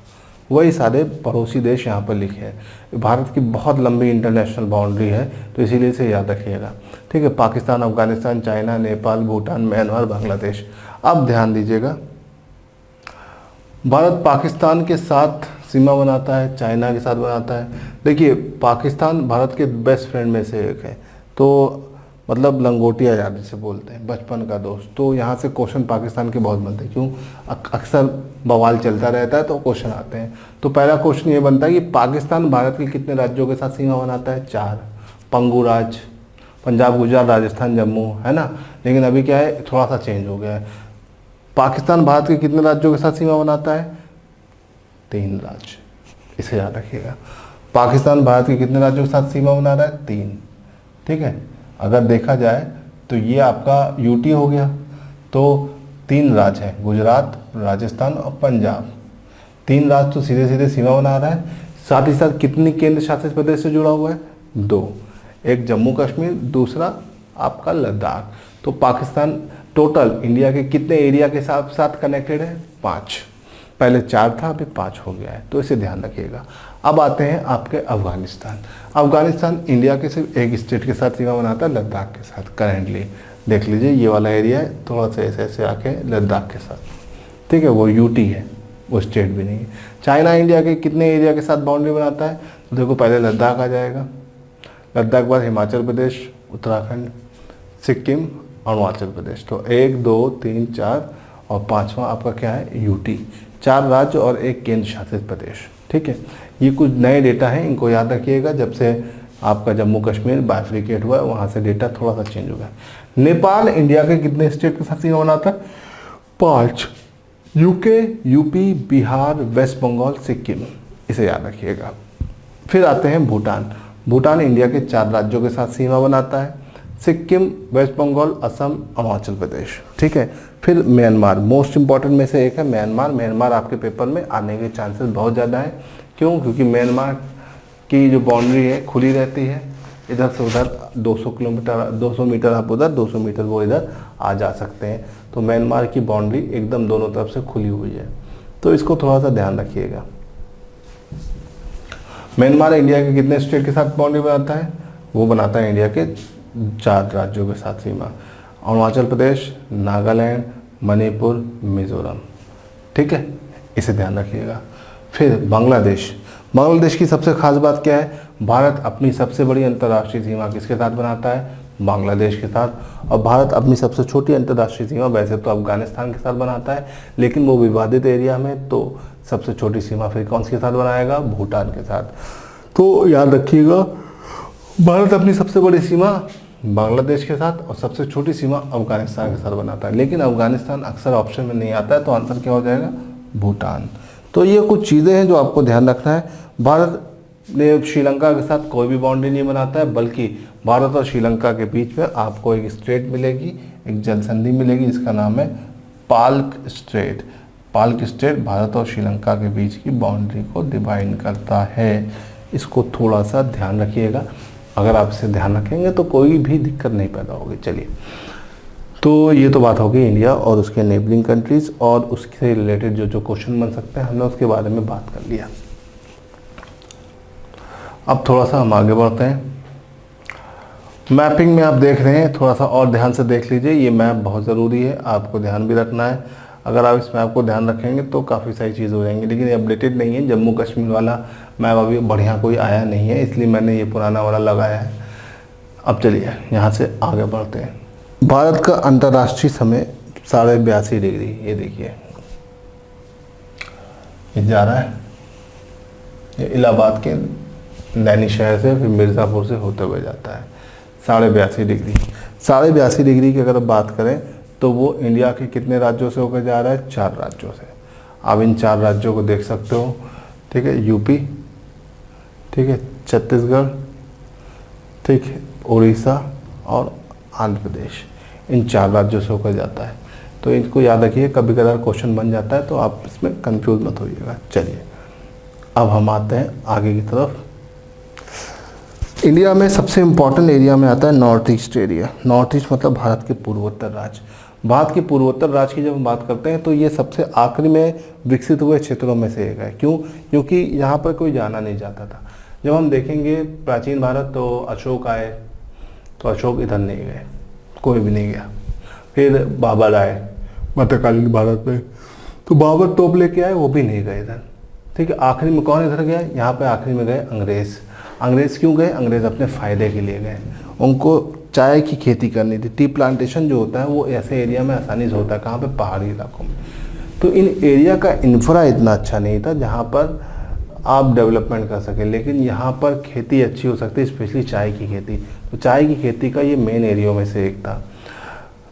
वही सारे पड़ोसी देश यहाँ पर लिखे हैं। भारत की बहुत लंबी इंटरनेशनल बाउंड्री है, तो इसीलिए इसे याद रखिएगा, ठीक है। Pakistan, Afghanistan, China, Nepal, Bhutan, Myanmar, Bangladesh. अब ध्यान दीजिएगा, भारत पाकिस्तान के साथ सीमा बनाता है, चाइना के साथ बनाता है। देखिए पाकिस्तान भारत के बेस्ट फ्रेंड में से एक है, तो मतलब लंगोटिया याद जिसे बोलते हैं, बचपन का दोस्त। तो यहाँ से क्वेश्चन पाकिस्तान के बहुत बनते हैं, क्यों, अक्सर बवाल चलता रहता है तो क्वेश्चन आते हैं। तो पहला क्वेश्चन ये बनता है कि पाकिस्तान भारत के कितने राज्यों के साथ सीमा बनाता है, 4। पंगू राज्य, पंजाब, गुजरात, राजस्थान, जम्मू, है ना। लेकिन अभी क्या है, थोड़ा सा चेंज हो गया है। पाकिस्तान भारत के कितने राज्यों के साथ सीमा बनाता है, 3 राज्य, इसे याद रखिएगा। पाकिस्तान भारत के कितने राज्यों के साथ सीमा बना रहा है, 3, ठीक है। अगर देखा जाए तो ये आपका यूटी हो गया, तो 3 राज्य हैं, गुजरात, राजस्थान और पंजाब। 3 राज्य तो सीधे सीधे सीमा बना रहा है। साथ ही साथ कितनी केंद्र शासित प्रदेश से जुड़ा हुआ है, 2। एक जम्मू कश्मीर, दूसरा आपका लद्दाख। तो पाकिस्तान टोटल इंडिया के कितने एरिया के साथ कनेक्टेड है, 5। पहले 4 था, अभी 5 हो गया है, तो इसे ध्यान रखिएगा। अब आते हैं आपके अफगानिस्तान। अफगानिस्तान इंडिया के सिर्फ एक स्टेट के साथ सीमा बनाता है, लद्दाख के साथ। करेंटली देख लीजिए, ये वाला एरिया है, थोड़ा सा ऐसे ऐसे आके लद्दाख के साथ, ठीक है। वो यूटी है, वो स्टेट भी नहीं है। चाइना इंडिया के कितने एरिया के साथ बाउंड्री बनाता है, तो देखो पहले लद्दाख आ जाएगा, लद्दाख के बाद हिमाचल प्रदेश, उत्तराखंड, सिक्किम, अरुणाचल प्रदेश। तो 1, 2, 3, 4 और 5वां आपका क्या है, यूटी। 4 राज्य और 1 केंद्र शासित प्रदेश, ठीक है। ये कुछ नए डेटा हैं, इनको याद रखिएगा। जब से आपका जम्मू कश्मीर बाइफरिकेट हुआ है, वहाँ से डेटा थोड़ा सा चेंज हो गया। नेपाल इंडिया के कितने स्टेट के साथ सीमा बनाता है, 5। यूके, यूपी, बिहार, वेस्ट बंगाल, सिक्किम, इसे याद रखिएगा। फिर आते हैं भूटान। भूटान इंडिया के 4 राज्यों के साथ सीमा बनाता है, सिक्किम, वेस्ट बंगाल, असम, अरुणाचल प्रदेश, ठीक है। फिर म्यांमार, मोस्ट इंपॉर्टेंट में से एक है म्यांमार। म्यांमार आपके पेपर में आने के चांसेस बहुत ज़्यादा हैं, क्यों, क्योंकि म्यांमार की जो बाउंड्री है खुली रहती है, इधर से उधर 200 किलोमीटर, 200 मीटर आप उधर, 200 मीटर वो इधर आ जा सकते हैं। तो म्यांमार की बाउंड्री एकदम दोनों तरफ से खुली हुई है, तो इसको थोड़ा सा ध्यान रखिएगा। म्यांमार इंडिया के कितने स्टेट के साथ बाउंड्री बनाता है, वो बनाता है इंडिया के 4 राज्यों के साथ सीमा, अरुणाचल प्रदेश, नागालैंड, मणिपुर, मिजोरम, ठीक है, इसे ध्यान रखिएगा। फिर बांग्लादेश। बांग्लादेश की सबसे खास बात क्या है, भारत अपनी सबसे बड़ी अंतर्राष्ट्रीय सीमा किसके साथ बनाता है, बांग्लादेश के साथ। और भारत अपनी सबसे छोटी अंतर्राष्ट्रीय सीमा वैसे तो अफगानिस्तान के साथ बनाता है, लेकिन वो विवादित एरिया में, तो सबसे छोटी सीमा फिर कौन सी के साथ बनाएगा, भूटान के साथ। तो याद रखिएगा भारत अपनी सबसे बड़ी सीमा बांग्लादेश के साथ और सबसे छोटी सीमा अफगानिस्तान के साथ बनाता है, लेकिन अफगानिस्तान अक्सर ऑप्शन में नहीं आता है, तो आंसर क्या हो जाएगा? भूटान। तो ये कुछ चीज़ें हैं जो आपको ध्यान रखना है। भारत ने श्रीलंका के साथ कोई भी बाउंड्री नहीं बनाता है, बल्कि भारत और श्रीलंका के बीच में आपको एक स्ट्रेट मिलेगी, एक जल संधि मिलेगी, जिसका नाम है पाल्क स्ट्रेट। पाल्क स्ट्रेट भारत और श्रीलंका के बीच की बाउंड्री को डिवाइड करता है। इसको थोड़ा सा ध्यान रखिएगा, अगर आप इसे ध्यान रखेंगे तो कोई भी दिक्कत नहीं पैदा होगी। चलिए, तो ये तो बात होगी इंडिया और उसके नेबरिंग कंट्रीज़ और उससे रिलेटेड जो जो क्वेश्चन बन सकते हैं, हमने उसके बारे में बात कर लिया। अब थोड़ा सा हम आगे बढ़ते हैं। मैपिंग में आप देख रहे हैं, थोड़ा सा और ध्यान से देख लीजिए। ये मैप बहुत ज़रूरी है, आपको ध्यान भी रखना है। अगर आप इस मैप को ध्यान रखेंगे तो काफ़ी सारी चीज़ हो जाएंगी, लेकिन ये अपडेटेड नहीं है। जम्मू कश्मीर वाला मैप अभी बढ़िया कोई आया नहीं है, इसलिए मैंने ये पुराना वाला लगाया है। अब चलिए यहाँ से आगे बढ़ते हैं। भारत का अंतर्राष्ट्रीय समय 82.5 डिग्री, ये देखिए ये जा रहा है, ये इलाहाबाद के नैनी शहर से फिर मिर्ज़ापुर से होते हुए जाता है 82.5 डिग्री। 82.5 डिग्री की अगर बात करें तो वो इंडिया के कितने राज्यों से होकर जा रहा है? 4 राज्यों से। आप इन 4 राज्यों को देख सकते हो, ठीक है, यूपी, ठीक है, छत्तीसगढ़, ठीक है, उड़ीसा और आंध्र प्रदेश। इन 4 राज्यों से होकर जाता है, तो इनको याद रखिए, कभी कभार क्वेश्चन बन जाता है, तो आप इसमें कंफ्यूज मत होइएगा। चलिए अब हम आते हैं आगे की तरफ। इंडिया में सबसे इम्पॉर्टेंट एरिया में आता है north east area. North east मतलब भारत के पूर्वोत्तर राज्य। भारत के पूर्वोत्तर राज्य की जब हम बात करते हैं तो ये सबसे आखिरी में विकसित हुए क्षेत्रों में से एक है। क्यों? क्योंकि यहाँ पर कोई जाना नहीं जाता था। जब हम देखेंगे प्राचीन भारत, तो अशोक आए, तो अशोक इधर नहीं गए, कोई भी नहीं गया। फिर बाबर आए मध्यकालीन भारत में, तो बाबर तोप लेके आए, वो भी नहीं गए इधर, ठीक है। आखिरी में कौन इधर गया? यहाँ पे आखिरी में गए अंग्रेज़। अंग्रेज़ क्यों गए? अंग्रेज़ अपने फ़ायदे के लिए गए। उनको चाय की खेती करनी थी। टी प्लांटेशन जो होता है वो ऐसे एरिया में आसानी से होता है, कहाँ पे? पहाड़ी इलाकों में। तो इन एरिया का इंफ्रा इतना अच्छा नहीं था जहाँ पर आप डेवलपमेंट कर सकें, लेकिन यहाँ पर खेती अच्छी हो सकती है, स्पेशली चाय की खेती। तो चाय की खेती का ये मेन एरिया में से एक था।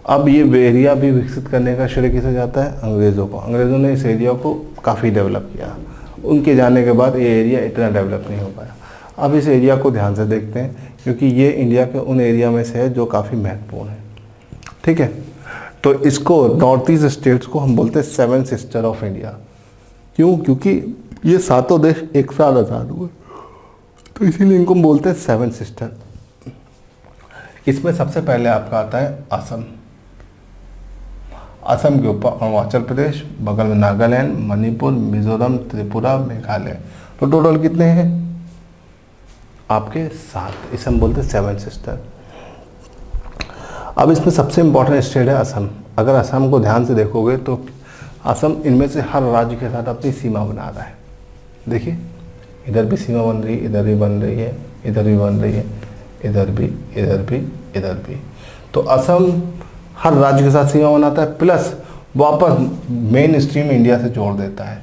अब ये एरिया भी विकसित करने का श्रेय किसे जाता है? अंग्रेज़ों को। अंग्रेज़ों ने इस एरिया को काफ़ी डेवलप किया। उनके जाने के बाद ये एरिया इतना डेवलप नहीं हो पाया। अब इस एरिया को ध्यान से देखते हैं, क्योंकि ये इंडिया के उन एरिया में से है जो काफ़ी महत्वपूर्ण है, ठीक है। तो इसको नॉर्थ ईस्ट स्टेट्स को हम बोलते हैं 7 सिस्टर ऑफ इंडिया। क्यों? क्योंकि ये 7 देश एक साथ आज़ाद हुए, तो इसीलिए इनको हम बोलते हैं 7 सिस्टर। इसमें सबसे पहले आपका आता है असम। असम के ऊपर अरुणाचल प्रदेश, बगल में नागालैंड, मणिपुर, मिजोरम, त्रिपुरा, मेघालय। तो टोटल कितने हैं आपके? 7। इसे हम बोलते हैं 7 सिस्टर। अब इसमें सबसे इम्पोर्टेंट स्टेट है असम। अगर असम को ध्यान से देखोगे तो असम इनमें से हर राज्य के साथ अपनी सीमा बना रहा है। देखिए इधर भी सीमा बन रही है, इधर भी बन रही है, इधर भी बन रही है, इधर भी, इधर भी, इधर भी। तो असम हर राज्य के साथ सीमा बनाता है, प्लस वापस मेन स्ट्रीम इंडिया से जोड़ देता है।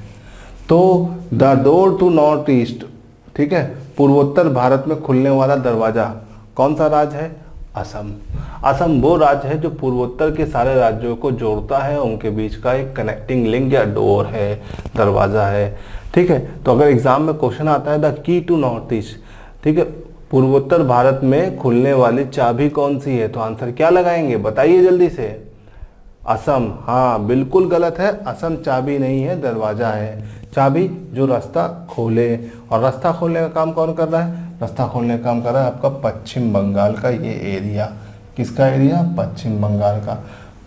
तो the door to north east, ठीक है, पूर्वोत्तर भारत में खुलने वाला दरवाज़ा कौन सा राज्य है? असम। असम वो राज्य है जो पूर्वोत्तर के सारे राज्यों को जोड़ता है, उनके बीच का एक कनेक्टिंग लिंक या डोर है, दरवाज़ा है, ठीक है। तो अगर एग्जाम में क्वेश्चन आता है the key to north east, ठीक है, पूर्वोत्तर भारत में खुलने वाली चाबी कौन सी है, तो आंसर क्या लगाएंगे? बताइए जल्दी से। असम। हाँ, बिल्कुल गलत है, असम चाबी नहीं है, दरवाज़ा है। चाबी जो रास्ता खोले, और रास्ता खोलने का काम कौन कर रहा है? रास्ता खोलने का काम कर रहा है आपका पश्चिम बंगाल का ये एरिया। किसका एरिया? पश्चिम बंगाल का।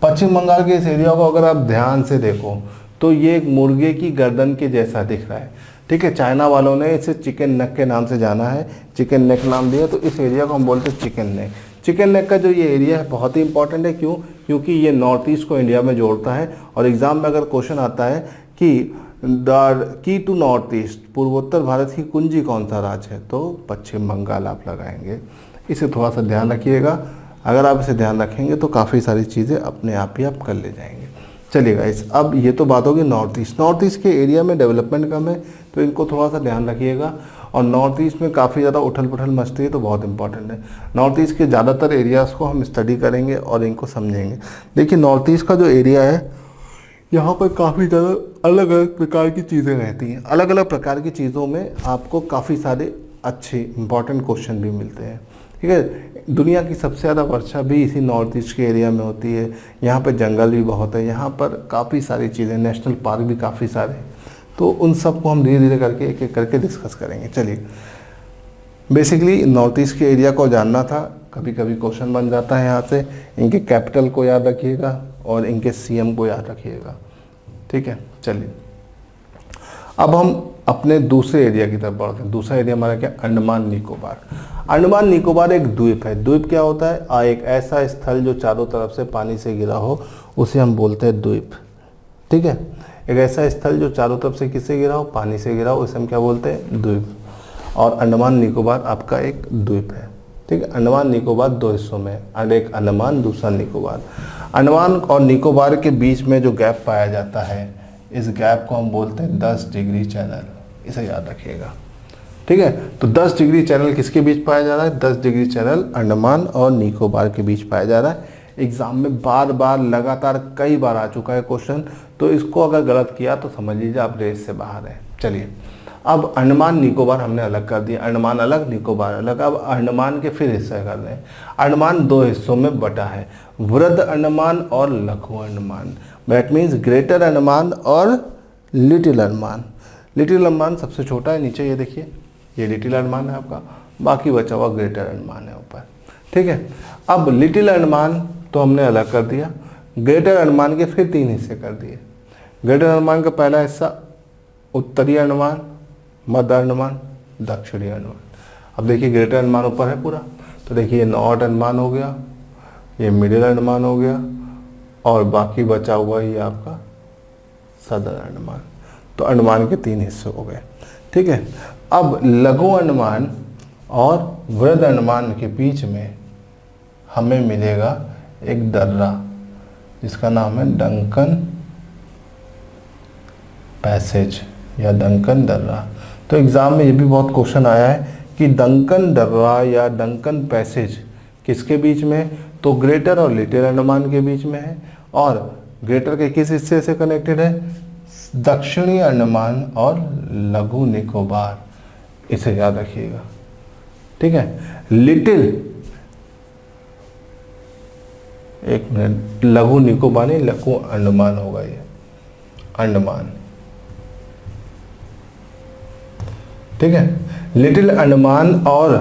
पश्चिम बंगाल के इस एरिया को अगर आप ध्यान से देखो तो ये एक मुर्गे की गर्दन के जैसा दिख रहा है, ठीक है। चाइना वालों ने इसे चिकन नेक के नाम से जाना है, चिकन नेक नाम दिया, तो इस एरिया को हम बोलते हैं चिकन नेक। चिकन नेक का जो ये एरिया है बहुत ही इंपॉर्टेंट है। क्यों? क्योंकि ये नॉर्थ ईस्ट को इंडिया में जोड़ता है, और एग्जाम में अगर क्वेश्चन आता है कि the key to north east, पूर्वोत्तर भारत की कुंजी कौन सा राज्य है, तो पश्चिम बंगाल आप लगाएंगे। इसे थोड़ा सा ध्यान रखिएगा। अगर आप इसे ध्यान रखेंगे तो काफ़ी सारी चीज़ें अपने आप ही आप कर ले जाएंगे। चलिए गाइस, अब ये तो बात होगी नॉर्थ ईस्ट। नॉर्थ ईस्ट के एरिया में डेवलपमेंट कम है, तो इनको थोड़ा सा ध्यान रखिएगा। और नॉर्थ ईस्ट में काफ़ी ज़्यादा उथल पुथल मचती है, तो बहुत इंपॉर्टेंट है। नॉर्थ ईस्ट के ज़्यादातर एरियाज़ को हम स्टडी करेंगे और इनको समझेंगे। देखिए नॉर्थ ईस्ट का जो एरिया है, यहाँ पर काफ़ी ज़्यादा अलग अलग प्रकार की चीज़ें रहती हैं। अलग अलग प्रकार की चीज़ों में आपको काफ़ी सारे अच्छे इंपॉर्टेंट क्वेश्चन भी मिलते हैं, ठीक है। दुनिया की सबसे ज़्यादा वर्षा भी इसी नॉर्थ ईस्ट के एरिया में होती है। यहाँ पे जंगल भी बहुत है, यहाँ पर काफ़ी सारी चीज़ें, नेशनल पार्क भी काफ़ी सारे हैं। तो उन सब को हम धीरे धीरे करके एक एक करके डिस्कस करेंगे। चलिए, बेसिकली नॉर्थ ईस्ट के एरिया को जानना था, कभी कभी क्वेश्चन बन जाता है यहाँ से। इनके कैपिटल को याद रखिएगा और इनके सीएम को याद रखिएगा, ठीक है। चलिए, अब हम अपने दूसरे एरिया की तरफ बढ़ते हैं। दूसरा एरिया हमारा क्या, अंडमान निकोबार। अंडमान निकोबार एक द्वीप है। द्वीप क्या होता है, एक ऐसा स्थल जो चारों तरफ से पानी से घिरा हो, उसे हम बोलते हैं द्वीप, ठीक है। एक ऐसा स्थल जो चारों तरफ से किससे घिरा हो, पानी से घिरा हो, उसे हम क्या बोलते हैं, द्वीप। और अंडमान निकोबार आपका एक द्वीप है, ठीक है। अंडमान निकोबार दो हिस्सों में, एक अंडमान, दूसरा निकोबार। अंडमान और निकोबार के बीच में जो गैप पाया जाता है, इस गैप को हम बोलते हैं 10 डिग्री चैनल। इसे याद रखिएगा, ठीक है। तो 10 डिग्री चैनल किसके बीच पाया जा रहा है, 10 डिग्री चैनल अंडमान और निकोबार के बीच पाया जा रहा है। एग्जाम में बार बार लगातार कई बार आ चुका है क्वेश्चन, तो इसको अगर गलत किया तो समझ लीजिए आप रेस से बाहर हैं। चलिए, अब अंडमान निकोबार हमने अलग कर दिया, अंडमान अलग, निकोबार अलग। अब अंडमान के फिर हिस्से कर रहे हैं। अंडमान दो हिस्सों में बटा है, वृहद अंडमान और लघु Andaman. That means greater Andaman और लिटिल अंडमान। लिटिल अंडमान सबसे छोटा है, नीचे ये देखिए, ये लिटिल अंडमान है आपका, बाकी बचा हुआ ग्रेटर अंडमान है ऊपर, ठीक है। अब लिटिल अंडमान तो हमने अलग कर दिया, ग्रेटर अंडमान के फिर 3 हिस्से कर दिए। ग्रेटर अंडमान का पहला हिस्सा उत्तरी अंडमान, मध्य अंडमान, दक्षिणी अंडमान। अब देखिए ग्रेटर अंडमान ऊपर है पूरा, तो देखिए ये नॉर्थ अंडमान हो गया, ये मिडिल अंडमान हो गया, और बाकी बचा हुआ ही आपका सदर अंडमान। तो अंडमान के 3 हिस्से हो गए, ठीक है। अब लघु अंडमान और वृहद अंडमान के बीच में हमें मिलेगा एक दर्रा, जिसका नाम है डंकन पैसेज या डंकन दर्रा। तो एग्जाम में ये भी बहुत क्वेश्चन आया है कि डंकन दर्रा या डंकन पैसेज किसके बीच में है, तो ग्रेटर और लिटिल अंडमान के बीच में है। और ग्रेटर के किस हिस्से से कनेक्टेड है, दक्षिणी अंडमान और लघु निकोबार। इसे याद रखिएगा, ठीक है। लिटिल, एक मिनट, लघु निकोबार नहीं, लघु अंडमान होगा ये, अंडमान, ठीक है। लिटिल अंडमान और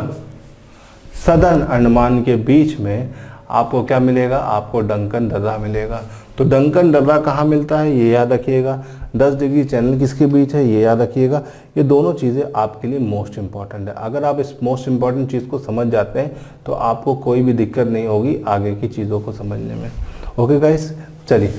सदर्न अंडमान के बीच में आपको क्या मिलेगा, आपको डंकन दर्रा मिलेगा। तो डंकन दर्रा कहाँ मिलता है, ये याद रखिएगा। 10 डिग्री चैनल किसके बीच है, ये याद रखिएगा। ये दोनों चीज़ें आपके लिए मोस्ट इंपॉर्टेंट है। अगर आप इस मोस्ट इंपॉर्टेंट चीज़ को समझ जाते हैं तो आपको कोई भी दिक्कत नहीं होगी आगे की चीज़ों को समझने में। ओके गाइस, चलिए,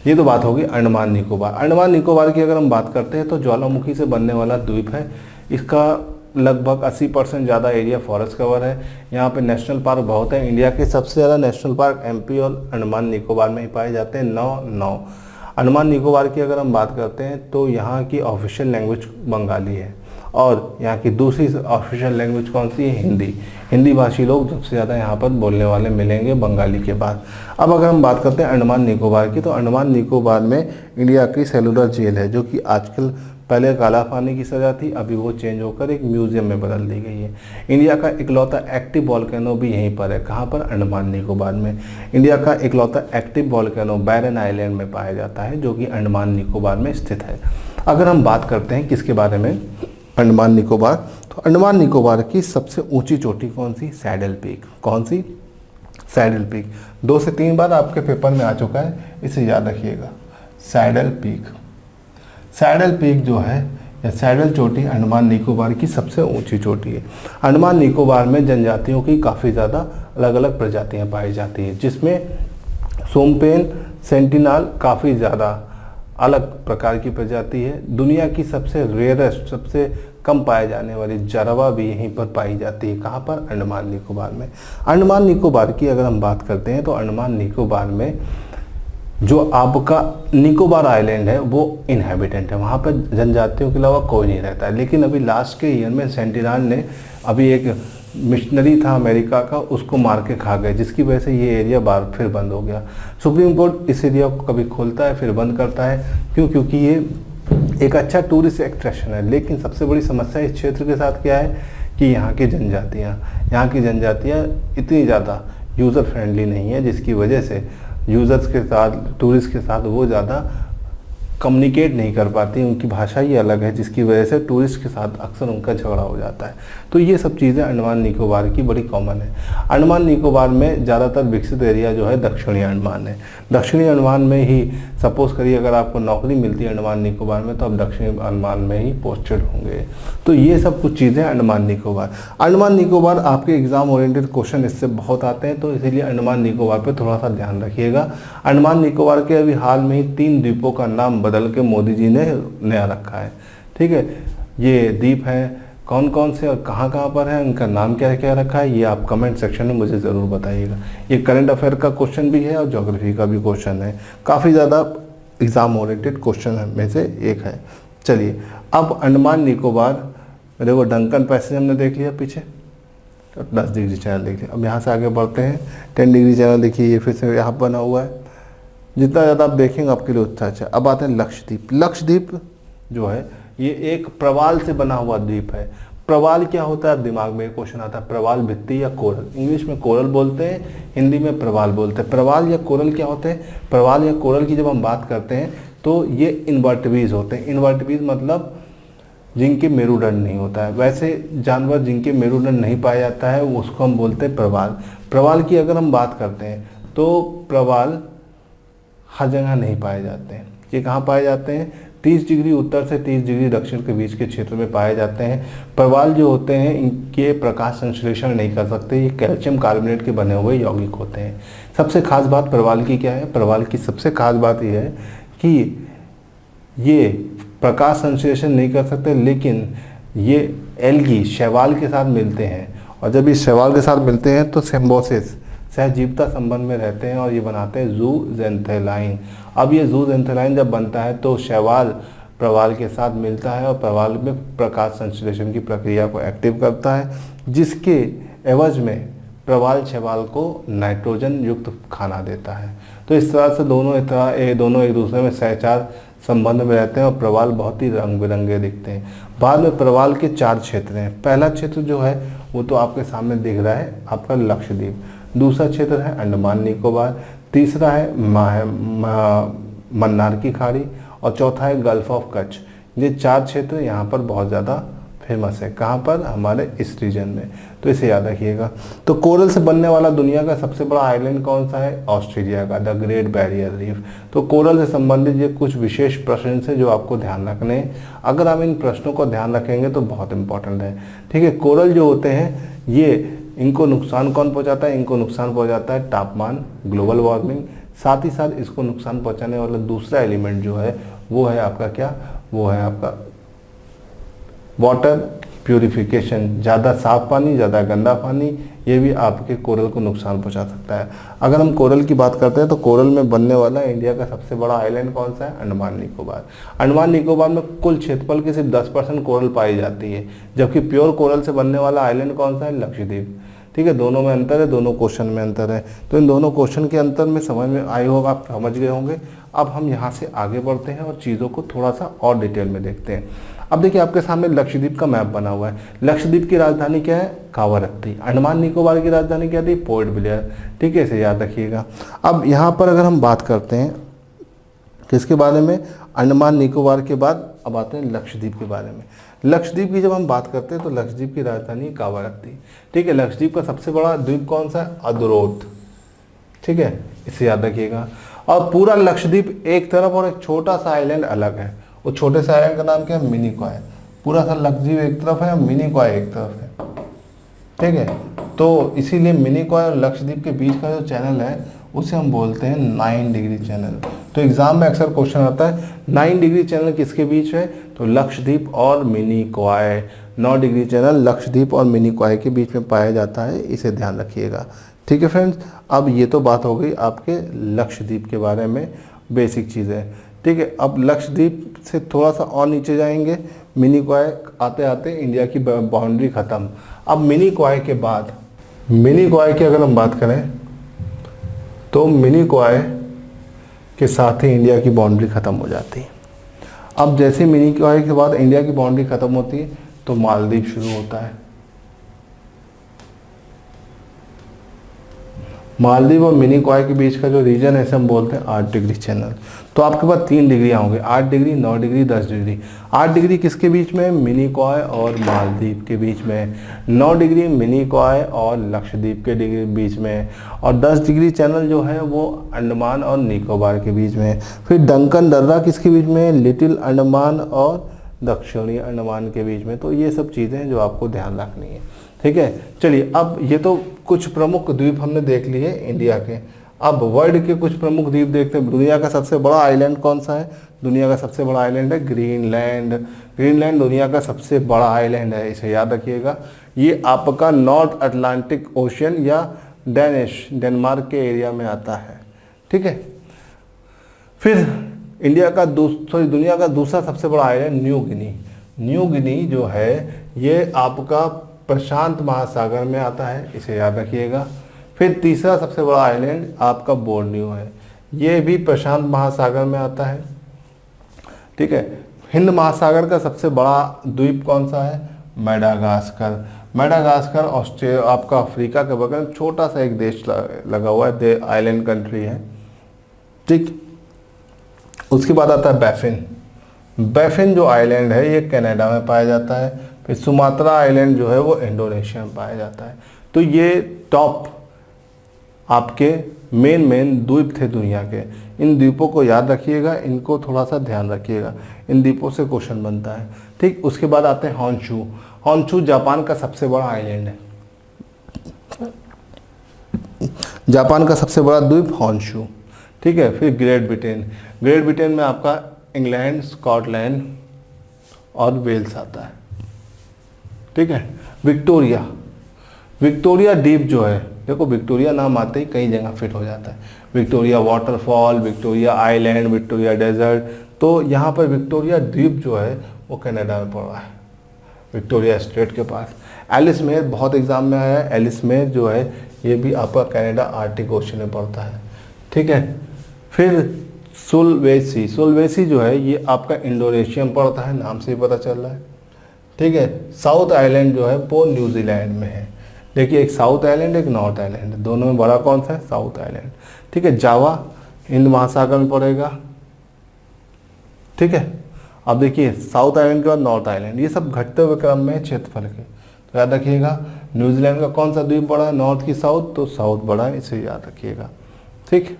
ये तो बात होगी अंडमान निकोबार। अंडमान निकोबार की अगर हम बात करते हैं तो ज्वालामुखी से बनने वाला द्वीप है। इसका लगभग 80% ज़्यादा एरिया फॉरेस्ट कवर है। यहाँ पे नेशनल पार्क बहुत है। इंडिया के सबसे ज़्यादा नेशनल पार्क एमपी और अंडमान निकोबार में ही पाए जाते हैं, 9। अंडमान निकोबार की अगर हम बात करते हैं तो यहाँ की ऑफिशियल लैंग्वेज बंगाली है और यहाँ की दूसरी ऑफिशियल लैंग्वेज कौन सी है, हिंदी। हिंदी भाषी लोग सबसे ज़्यादा यहाँ पर बोलने वाले मिलेंगे बंगाली के बाद। अब अगर हम बात करते हैं अंडमान निकोबार की, तो अंडमान निकोबार में इंडिया की सेलुलर जेल है, जो कि आजकल, पहले काला पानी की सज़ा थी, अभी वो चेंज होकर एक म्यूज़ियम में बदल दी गई है। इंडिया का इकलौता एक्टिव वॉल्केनो भी यहीं पर है। कहाँ पर, अंडमान निकोबार में। इंडिया का इकलौता एक्टिव वॉल्केनो बैरन आइलैंड में पाया जाता है, जो कि अंडमान निकोबार में स्थित है। अगर हम बात करते हैं किसके बारे में, अंडमान निकोबार, तो अंडमान निकोबार की सबसे ऊंची चोटी कौन सी, सैडल पीक। कौन सी, सैडल पीक। 2 से 3 बार आपके पेपर में आ चुका है, इसे याद रखिएगा, सैडल पीक। सैडल पीक जो है या सैडल चोटी अंडमान निकोबार की सबसे ऊंची चोटी है। अंडमान निकोबार में जनजातियों की काफ़ी ज़्यादा अलग अलग प्रजातियां पाई जाती हैं, जिसमें सोमपेन, सेंटिनल काफ़ी ज़्यादा अलग प्रकार की प्रजाति है। दुनिया की सबसे रेयरेस्ट, सबसे कम पाए जाने वाली जारवा भी यहीं पर पाई जाती है। कहाँ पर, अंडमान निकोबार में। अंडमान निकोबार की अगर हम बात करते हैं तो अंडमान निकोबार में जो आपका निकोबार आइलैंड है वो इनहेबिटेंट है, वहाँ पर जनजातियों के अलावा कोई नहीं रहता है। लेकिन अभी लास्ट के ईयर में सेंटिनल ने अभी एक मिशनरी था अमेरिका का, उसको मार के खा गए, जिसकी वजह से ये एरिया बार फिर बंद हो गया। सुप्रीम कोर्ट इस एरिया को कभी खोलता है फिर बंद करता है, क्यों? क्योंकि ये एक अच्छा टूरिस्ट एट्रैक्शन है। लेकिन सबसे बड़ी समस्या इस क्षेत्र के साथ क्या है कि यहाँ की जनजातियाँ इतनी ज़्यादा यूज़र फ्रेंडली नहीं है, जिसकी वजह से यूज़र्स के साथ, टूरिस्ट के साथ वो ज़्यादा कम्युनिकेट नहीं कर पाती, उनकी भाषा ही अलग है, जिसकी वजह से टूरिस्ट के साथ अक्सर उनका झगड़ा हो जाता है। तो ये सब चीज़ें अंडमान निकोबार की बड़ी कॉमन है। अंडमान निकोबार में ज़्यादातर विकसित एरिया जो है दक्षिणी अंडमान है। दक्षिणी अंडमान में ही सपोज करिए अगर आपको नौकरी मिलती है अंडमान निकोबार में, तो आप दक्षिणी अंडमान में ही पोस्टेड होंगे। तो ये सब कुछ चीज़ें अंडमान निकोबार आपके एग्जाम ओरिएंटेड क्वेश्चन इससे बहुत आते हैं, तो इसीलिए अंडमान निकोबार पर थोड़ा सा ध्यान रखिएगा। अंडमान निकोबार के अभी हाल में ही 3 द्वीपों का नाम बदल के मोदी जी ने नया रखा है। ठीक है, ये द्वीप हैं कौन कौन से और कहाँ कहाँ पर है, उनका नाम क्या क्या रखा है, ये आप कमेंट सेक्शन में मुझे ज़रूर बताइएगा। ये करंट अफेयर का क्वेश्चन भी है और ज्योग्राफी का भी क्वेश्चन है, काफ़ी ज़्यादा एग्जाम ओरिएंटेड क्वेश्चन में से एक है। चलिए, अब अंडमान निकोबार देखो, डंकन पैसेज हमने देख लिया पीछे, तो 10 डिग्री चैनल देख लिया। अब यहाँ से आगे बढ़ते हैं, 10 डिग्री चैनल देखिए, ये फिर से यहाँ बना हुआ है। जितना ज़्यादा आप देखेंगे आपके लिए उतना अच्छा। अब आते हैं लक्षद्वीप। लक्षद्वीप जो है ये एक प्रवाल से बना हुआ द्वीप है। प्रवाल क्या होता है, दिमाग में क्वेश्चन आता है, प्रवाल भित्ति या कोरल। इंग्लिश में कोरल बोलते हैं, हिंदी में प्रवाल बोलते हैं। प्रवाल या कोरल क्या होते हैं? प्रवाल या कोरल की जब हम बात करते हैं तो ये इन्वर्टिब्रेट्स होते हैं। इन्वर्टिब्रेट्स मतलब जिनके मेरुदंड नहीं होता है। वैसे जानवर जिनके मेरुदंड नहीं पाया जाता है उसको हम बोलते हैं प्रवाल। प्रवाल की अगर हम बात करते हैं तो प्रवाल हर जगह नहीं पाए जाते हैं। ये कहाँ पाए जाते हैं? 30 डिग्री उत्तर से 30 डिग्री दक्षिण के बीच के क्षेत्र में पाए जाते हैं। प्रवाल जो होते हैं इनके प्रकाश संश्लेषण नहीं कर सकते, ये कैल्शियम कार्बोनेट के बने हुए यौगिक होते हैं। सबसे खास बात प्रवाल की क्या है? प्रवाल की सबसे खास बात यह है कि ये प्रकाश संश्लेषण नहीं कर सकते, लेकिन ये एल्गी शैवाल के साथ मिलते हैं, और जब ये शैवाल के साथ मिलते हैं तो सिम्बोसिस सहजीवता संबंध में रहते हैं और ये बनाते हैं जूजेंथेलाइन। अब ये जूजेंथेलाइन जब बनता है तो शैवाल प्रवाल के साथ मिलता है और प्रवाल में प्रकाश संश्लेषण की प्रक्रिया को एक्टिव करता है, जिसके एवज में प्रवाल शैवाल को नाइट्रोजन युक्त खाना देता है। तो इस तरह से दोनों एक दूसरे में सहचार संबंध में रहते हैं और प्रवाल बहुत ही रंग बिरंगे दिखते हैं। बाद में प्रवाल के 4 क्षेत्र हैं। पहला क्षेत्र जो है वो तो आपके सामने दिख रहा है, आपका लक्षद्वीप। दूसरा क्षेत्र है अंडमान निकोबार, तीसरा है मन्नार की खाड़ी, और चौथा है गल्फ ऑफ कच्छ। ये 4 क्षेत्र यहाँ पर बहुत ज़्यादा फेमस है। कहाँ पर? हमारे इस रीजन में। तो इसे याद रखिएगा। तो कोरल से बनने वाला दुनिया का सबसे बड़ा आइलैंड कौन सा है? ऑस्ट्रेलिया का, द ग्रेट बैरियर रीफ। तो कोरल से संबंधित ये कुछ विशेष प्रश्न है जो आपको ध्यान रखने हैं। अगर हम इन प्रश्नों को ध्यान रखेंगे तो बहुत इंपॉर्टेंट है। ठीक है, कोरल जो होते हैं ये इनको नुकसान कौन पहुंचाता है? इनको नुकसान पहुंचाता है तापमान, ग्लोबल वार्मिंग। साथ ही साथ इसको नुकसान पहुंचाने वाला दूसरा एलिमेंट जो है वो है आपका क्या? वो है आपका वाटर प्यूरिफिकेशन। ज़्यादा साफ पानी, ज़्यादा गंदा पानी, ये भी आपके कोरल को नुकसान पहुंचा सकता है। अगर हम कोरल की बात करते हैं तो कोरल में बनने वाला इंडिया का सबसे बड़ा आइलैंड कौन सा है? अंडमान निकोबार। अंडमान निकोबार में कुल क्षेत्रफल की सिर्फ 10% कोरल पाई जाती है, जबकि प्योर कोरल से बनने वाला आइलैंड कौन सा है? लक्षद्वीप। ठीक है, दोनों में अंतर है, दोनों क्वेश्चन में अंतर है। तो इन दोनों क्वेश्चन के अंतर में समझ में आई होगा, आप समझ गए होंगे। अब हम यहाँ से आगे बढ़ते हैं और चीज़ों को थोड़ा सा और डिटेल में देखते हैं। अब देखिए आपके सामने लक्षद्वीप का मैप बना हुआ है। लक्षद्वीप की राजधानी क्या है? कावारत्ती। अंडमान निकोबार की राजधानी क्या थी? Port Blair. ठीक है, इसे याद रखिएगा। अब यहाँ पर अगर हम बात करते हैं किसके बारे में? अंडमान निकोबार के बाद अब आते हैं लक्षद्वीप के बारे में। लक्षद्वीप की जब हम बात करते हैं तो लक्षद्वीप की राजधानी कावारत्ती। ठीक है, लक्षद्वीप का सबसे बड़ा द्वीप कौन सा है? अदरोट। ठीक है, इसे याद रखिएगा। और पूरा लक्षद्वीप एक तरफ और एक छोटा सा आइलैंड अलग है। वो छोटे से आइलैंड का नाम क्या है? मिनिकॉय। पूरा सा लक्षद्वीप एक तरफ है, मिनिकॉय एक तरफ है। ठीक है, तो इसीलिए मिनिकॉय और लक्षद्वीप के बीच का जो चैनल है उसे हम बोलते हैं 9 डिग्री चैनल। तो एग्जाम में अक्सर क्वेश्चन आता है 9 डिग्री चैनल किसके बीच है? तो लक्षद्वीप और मिनिकॉय। 9 डिग्री चैनल लक्षद्वीप और मिनिकॉय के बीच में पाया जाता है, इसे ध्यान रखिएगा। ठीक है फ्रेंड्स, अब ये तो बात हो गई आपके लक्षद्वीप के बारे में बेसिक चीज़ें। ठीक है, अब लक्षद्वीप से थोड़ा सा और नीचे जाएंगे, मिनी कॉय आते आते इंडिया की बाउंड्री ख़त्म। अब मिनी कॉय के बाद, मिनी कॉय की अगर हम बात करें तो मिनी कॉय के साथ ही इंडिया की बाउंड्री ख़त्म हो जाती है। अब जैसे मिनी कॉय के बाद इंडिया की बाउंड्री ख़त्म होती है तो मालदीव शुरू होता है। मालदीव और मिनी कॉय के बीच का जो रीजन है इसे हम बोलते हैं 8 डिग्री चैनल। तो आपके पास 3 डिग्रियाँ होंगी, 8 डिग्री, 9 डिग्री, 10 डिग्री। 8 डिग्री किसके बीच में? मिनी कॉय और मालदीव के बीच में। 9 डिग्री मिनी कॉय और लक्षद्वीप के बीच में। और 10 डिग्री चैनल जो है वो अंडमान और निकोबार के बीच में। फिर डंकन दर्रा किसके बीच में? लिटिल अंडमान और दक्षिणी अंडमान के बीच में। तो ये सब चीज़ें जो आपको ध्यान रखनी है। ठीक है, चलिए अब ये तो कुछ प्रमुख द्वीप हमने देख लिए इंडिया के। अब वर्ल्ड के कुछ प्रमुख द्वीप देखते हैं। दुनिया का सबसे बड़ा आइलैंड कौन सा है? दुनिया का सबसे बड़ा आइलैंड है ग्रीनलैंड। ग्रीनलैंड दुनिया का सबसे बड़ा आइलैंड है, इसे याद रखिएगा। ये आपका नॉर्थ अटलांटिक ओशियन या डेनमार्क के एरिया में आता है। ठीक है, फिर दुनिया का दूसरा सबसे बड़ा island New Guinea. New Guinea जो है ये आपका प्रशांत महासागर में आता है, इसे याद रखिएगा। फिर तीसरा सबसे बड़ा आइलैंड आपका बोर्नियो है, ये भी प्रशांत महासागर में आता है। ठीक है, हिंद महासागर का सबसे बड़ा द्वीप कौन सा है? मेडागास्कर। मेडागास्कर ऑस्ट्रेलिया आपका अफ्रीका के बगल में छोटा सा एक देश लगा हुआ है, आइलैंड कंट्री है। ठीक, उसके बाद आता है बैफिन। बैफिन जो आइलैंड है ये कनाडा में पाया जाता है। फिर सुमात्रा आइलैंड जो है वो इंडोनेशिया में पाया जाता है। तो ये टॉप आपके मेन द्वीप थे दुनिया के। इन द्वीपों को याद रखिएगा, इनको थोड़ा सा ध्यान रखिएगा, इन द्वीपों से क्वेश्चन बनता है। ठीक, उसके बाद आते हैं हॉन्शू। हॉन्शू जापान का सबसे बड़ा आइलैंड है। जापान का सबसे बड़ा द्वीप हॉन्शू। ठीक है, फिर ग्रेट ब्रिटेन। ग्रेट ब्रिटेन में आपका इंग्लैंड, स्कॉटलैंड और वेल्स आता है। ठीक है, विक्टोरिया। विक्टोरिया द्वीप जो है, देखो विक्टोरिया नाम आते ही कई जगह फिट हो जाता है। Victoria waterfall, Victoria island, Victoria desert. तो यहाँ पर विक्टोरिया द्वीप जो है वो कनाडा में पड़ रहा है, विक्टोरिया स्ट्रेट के पास। एलिसमेर बहुत एग्जाम में आया है। एलिसमेर जो है ये भी आपका कनाडा आर्टिक ओशन में पड़ता है। ठीक है, फिर सुलवेसी। सुलवेसी जो है ये आपका इंडोनेशिया में पड़ता है, नाम से ही पता चल रहा है। ठीक है, साउथ आइलैंड जो है वो न्यूजीलैंड में है। देखिए, एक साउथ आइलैंड, एक नॉर्थ आइलैंड, दोनों में बड़ा कौन सा है? South island. ठीक है, जावा हिंद महासागर में पड़ेगा। ठीक है, अब देखिए साउथ आइलैंड के बाद नॉर्थ आइलैंड, ये सब घटते हुए क्रम में क्षेत्रफल के। तो याद रखिएगा, न्यूजीलैंड का कौन सा द्वीप बड़ा है? नॉर्थ की साउथ, तो साउथ बड़ा है, इसे याद रखिएगा। ठीक,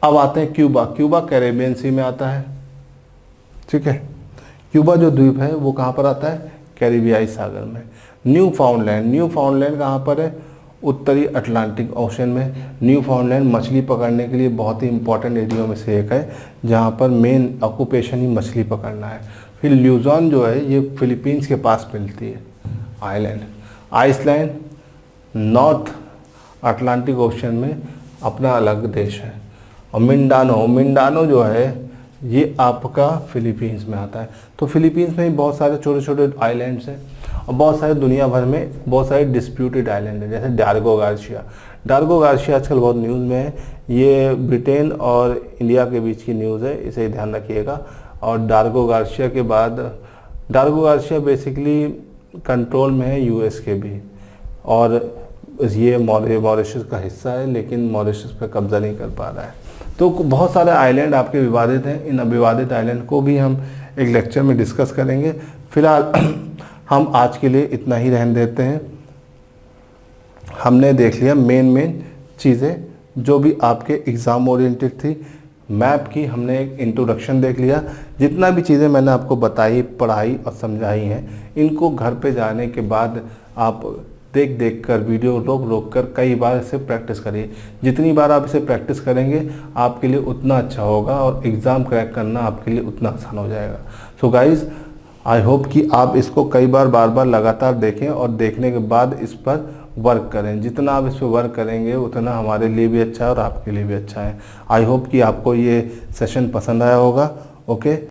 अब आते हैं क्यूबा। क्यूबा कैरेबियन सी में आता है। ठीक है, क्यूबा जो द्वीप है वो कहाँ पर आता है? कैरिबियाई सागर में। न्यू फाउंडलैंड। न्यू फाउंडलैंड कहाँ पर है? उत्तरी अटलांटिक ओशन में। न्यू फाउंडलैंड मछली पकड़ने के लिए बहुत ही इंपॉर्टेंट एरिया में से एक है, जहाँ पर मेन ऑक्यूपेशन ही मछली पकड़ना है। फिर ल्यूजॉन जो है ये फिलीपींस के पास मिलती है island. Iceland North Atlantic Ocean में अपना अलग देश है। और मिंडानो जो है ये आपका फिलीपींस में आता है। तो फिलीपींस में ही बहुत सारे छोटे छोटे आइलैंड्स हैं और बहुत सारे दुनिया भर में बहुत सारे डिस्प्यूटेड आइलैंड हैं, जैसे डार्गो गार्सिया। डार्गो गार्सिया आजकल बहुत न्यूज़ में है। ये ब्रिटेन और इंडिया के बीच की न्यूज़ है, इसे ध्यान रखिएगा। और डार्गो गार्सिया के बाद, डार्गो गार्सिया बेसिकली कंट्रोल में है यूएस के भी, और ये मॉरिशस का हिस्सा है, लेकिन मॉरिशस पे कब्जा नहीं कर पा रहा है। तो बहुत सारे आइलैंड आपके विवादित हैं। इन अविवादित आइलैंड को भी हम एक लेक्चर में डिस्कस करेंगे। फिलहाल हम आज के लिए इतना ही रहने देते हैं। हमने देख लिया मेन चीज़ें जो भी आपके एग्ज़ाम ओरिएंटेड थी। मैप की हमने एक इंट्रोडक्शन देख लिया। जितना भी चीज़ें मैंने आपको बताई, पढ़ाई और समझाई हैं, इनको घर पे जाने के बाद आप देख कर वीडियो रोक कर कई बार इसे प्रैक्टिस करिए। जितनी बार आप इसे प्रैक्टिस करेंगे आपके लिए उतना अच्छा होगा और एग्ज़ाम क्रैक करना आपके लिए उतना आसान हो जाएगा। सो गाइज़, आई होप कि आप इसको कई बार बार लगातार देखें और देखने के बाद इस पर वर्क करें। जितना आप इस पर वर्क करेंगे उतना हमारे लिए भी अच्छा है और आपके लिए भी अच्छा है। आई होप कि आपको ये सेशन पसंद आया होगा। ओके।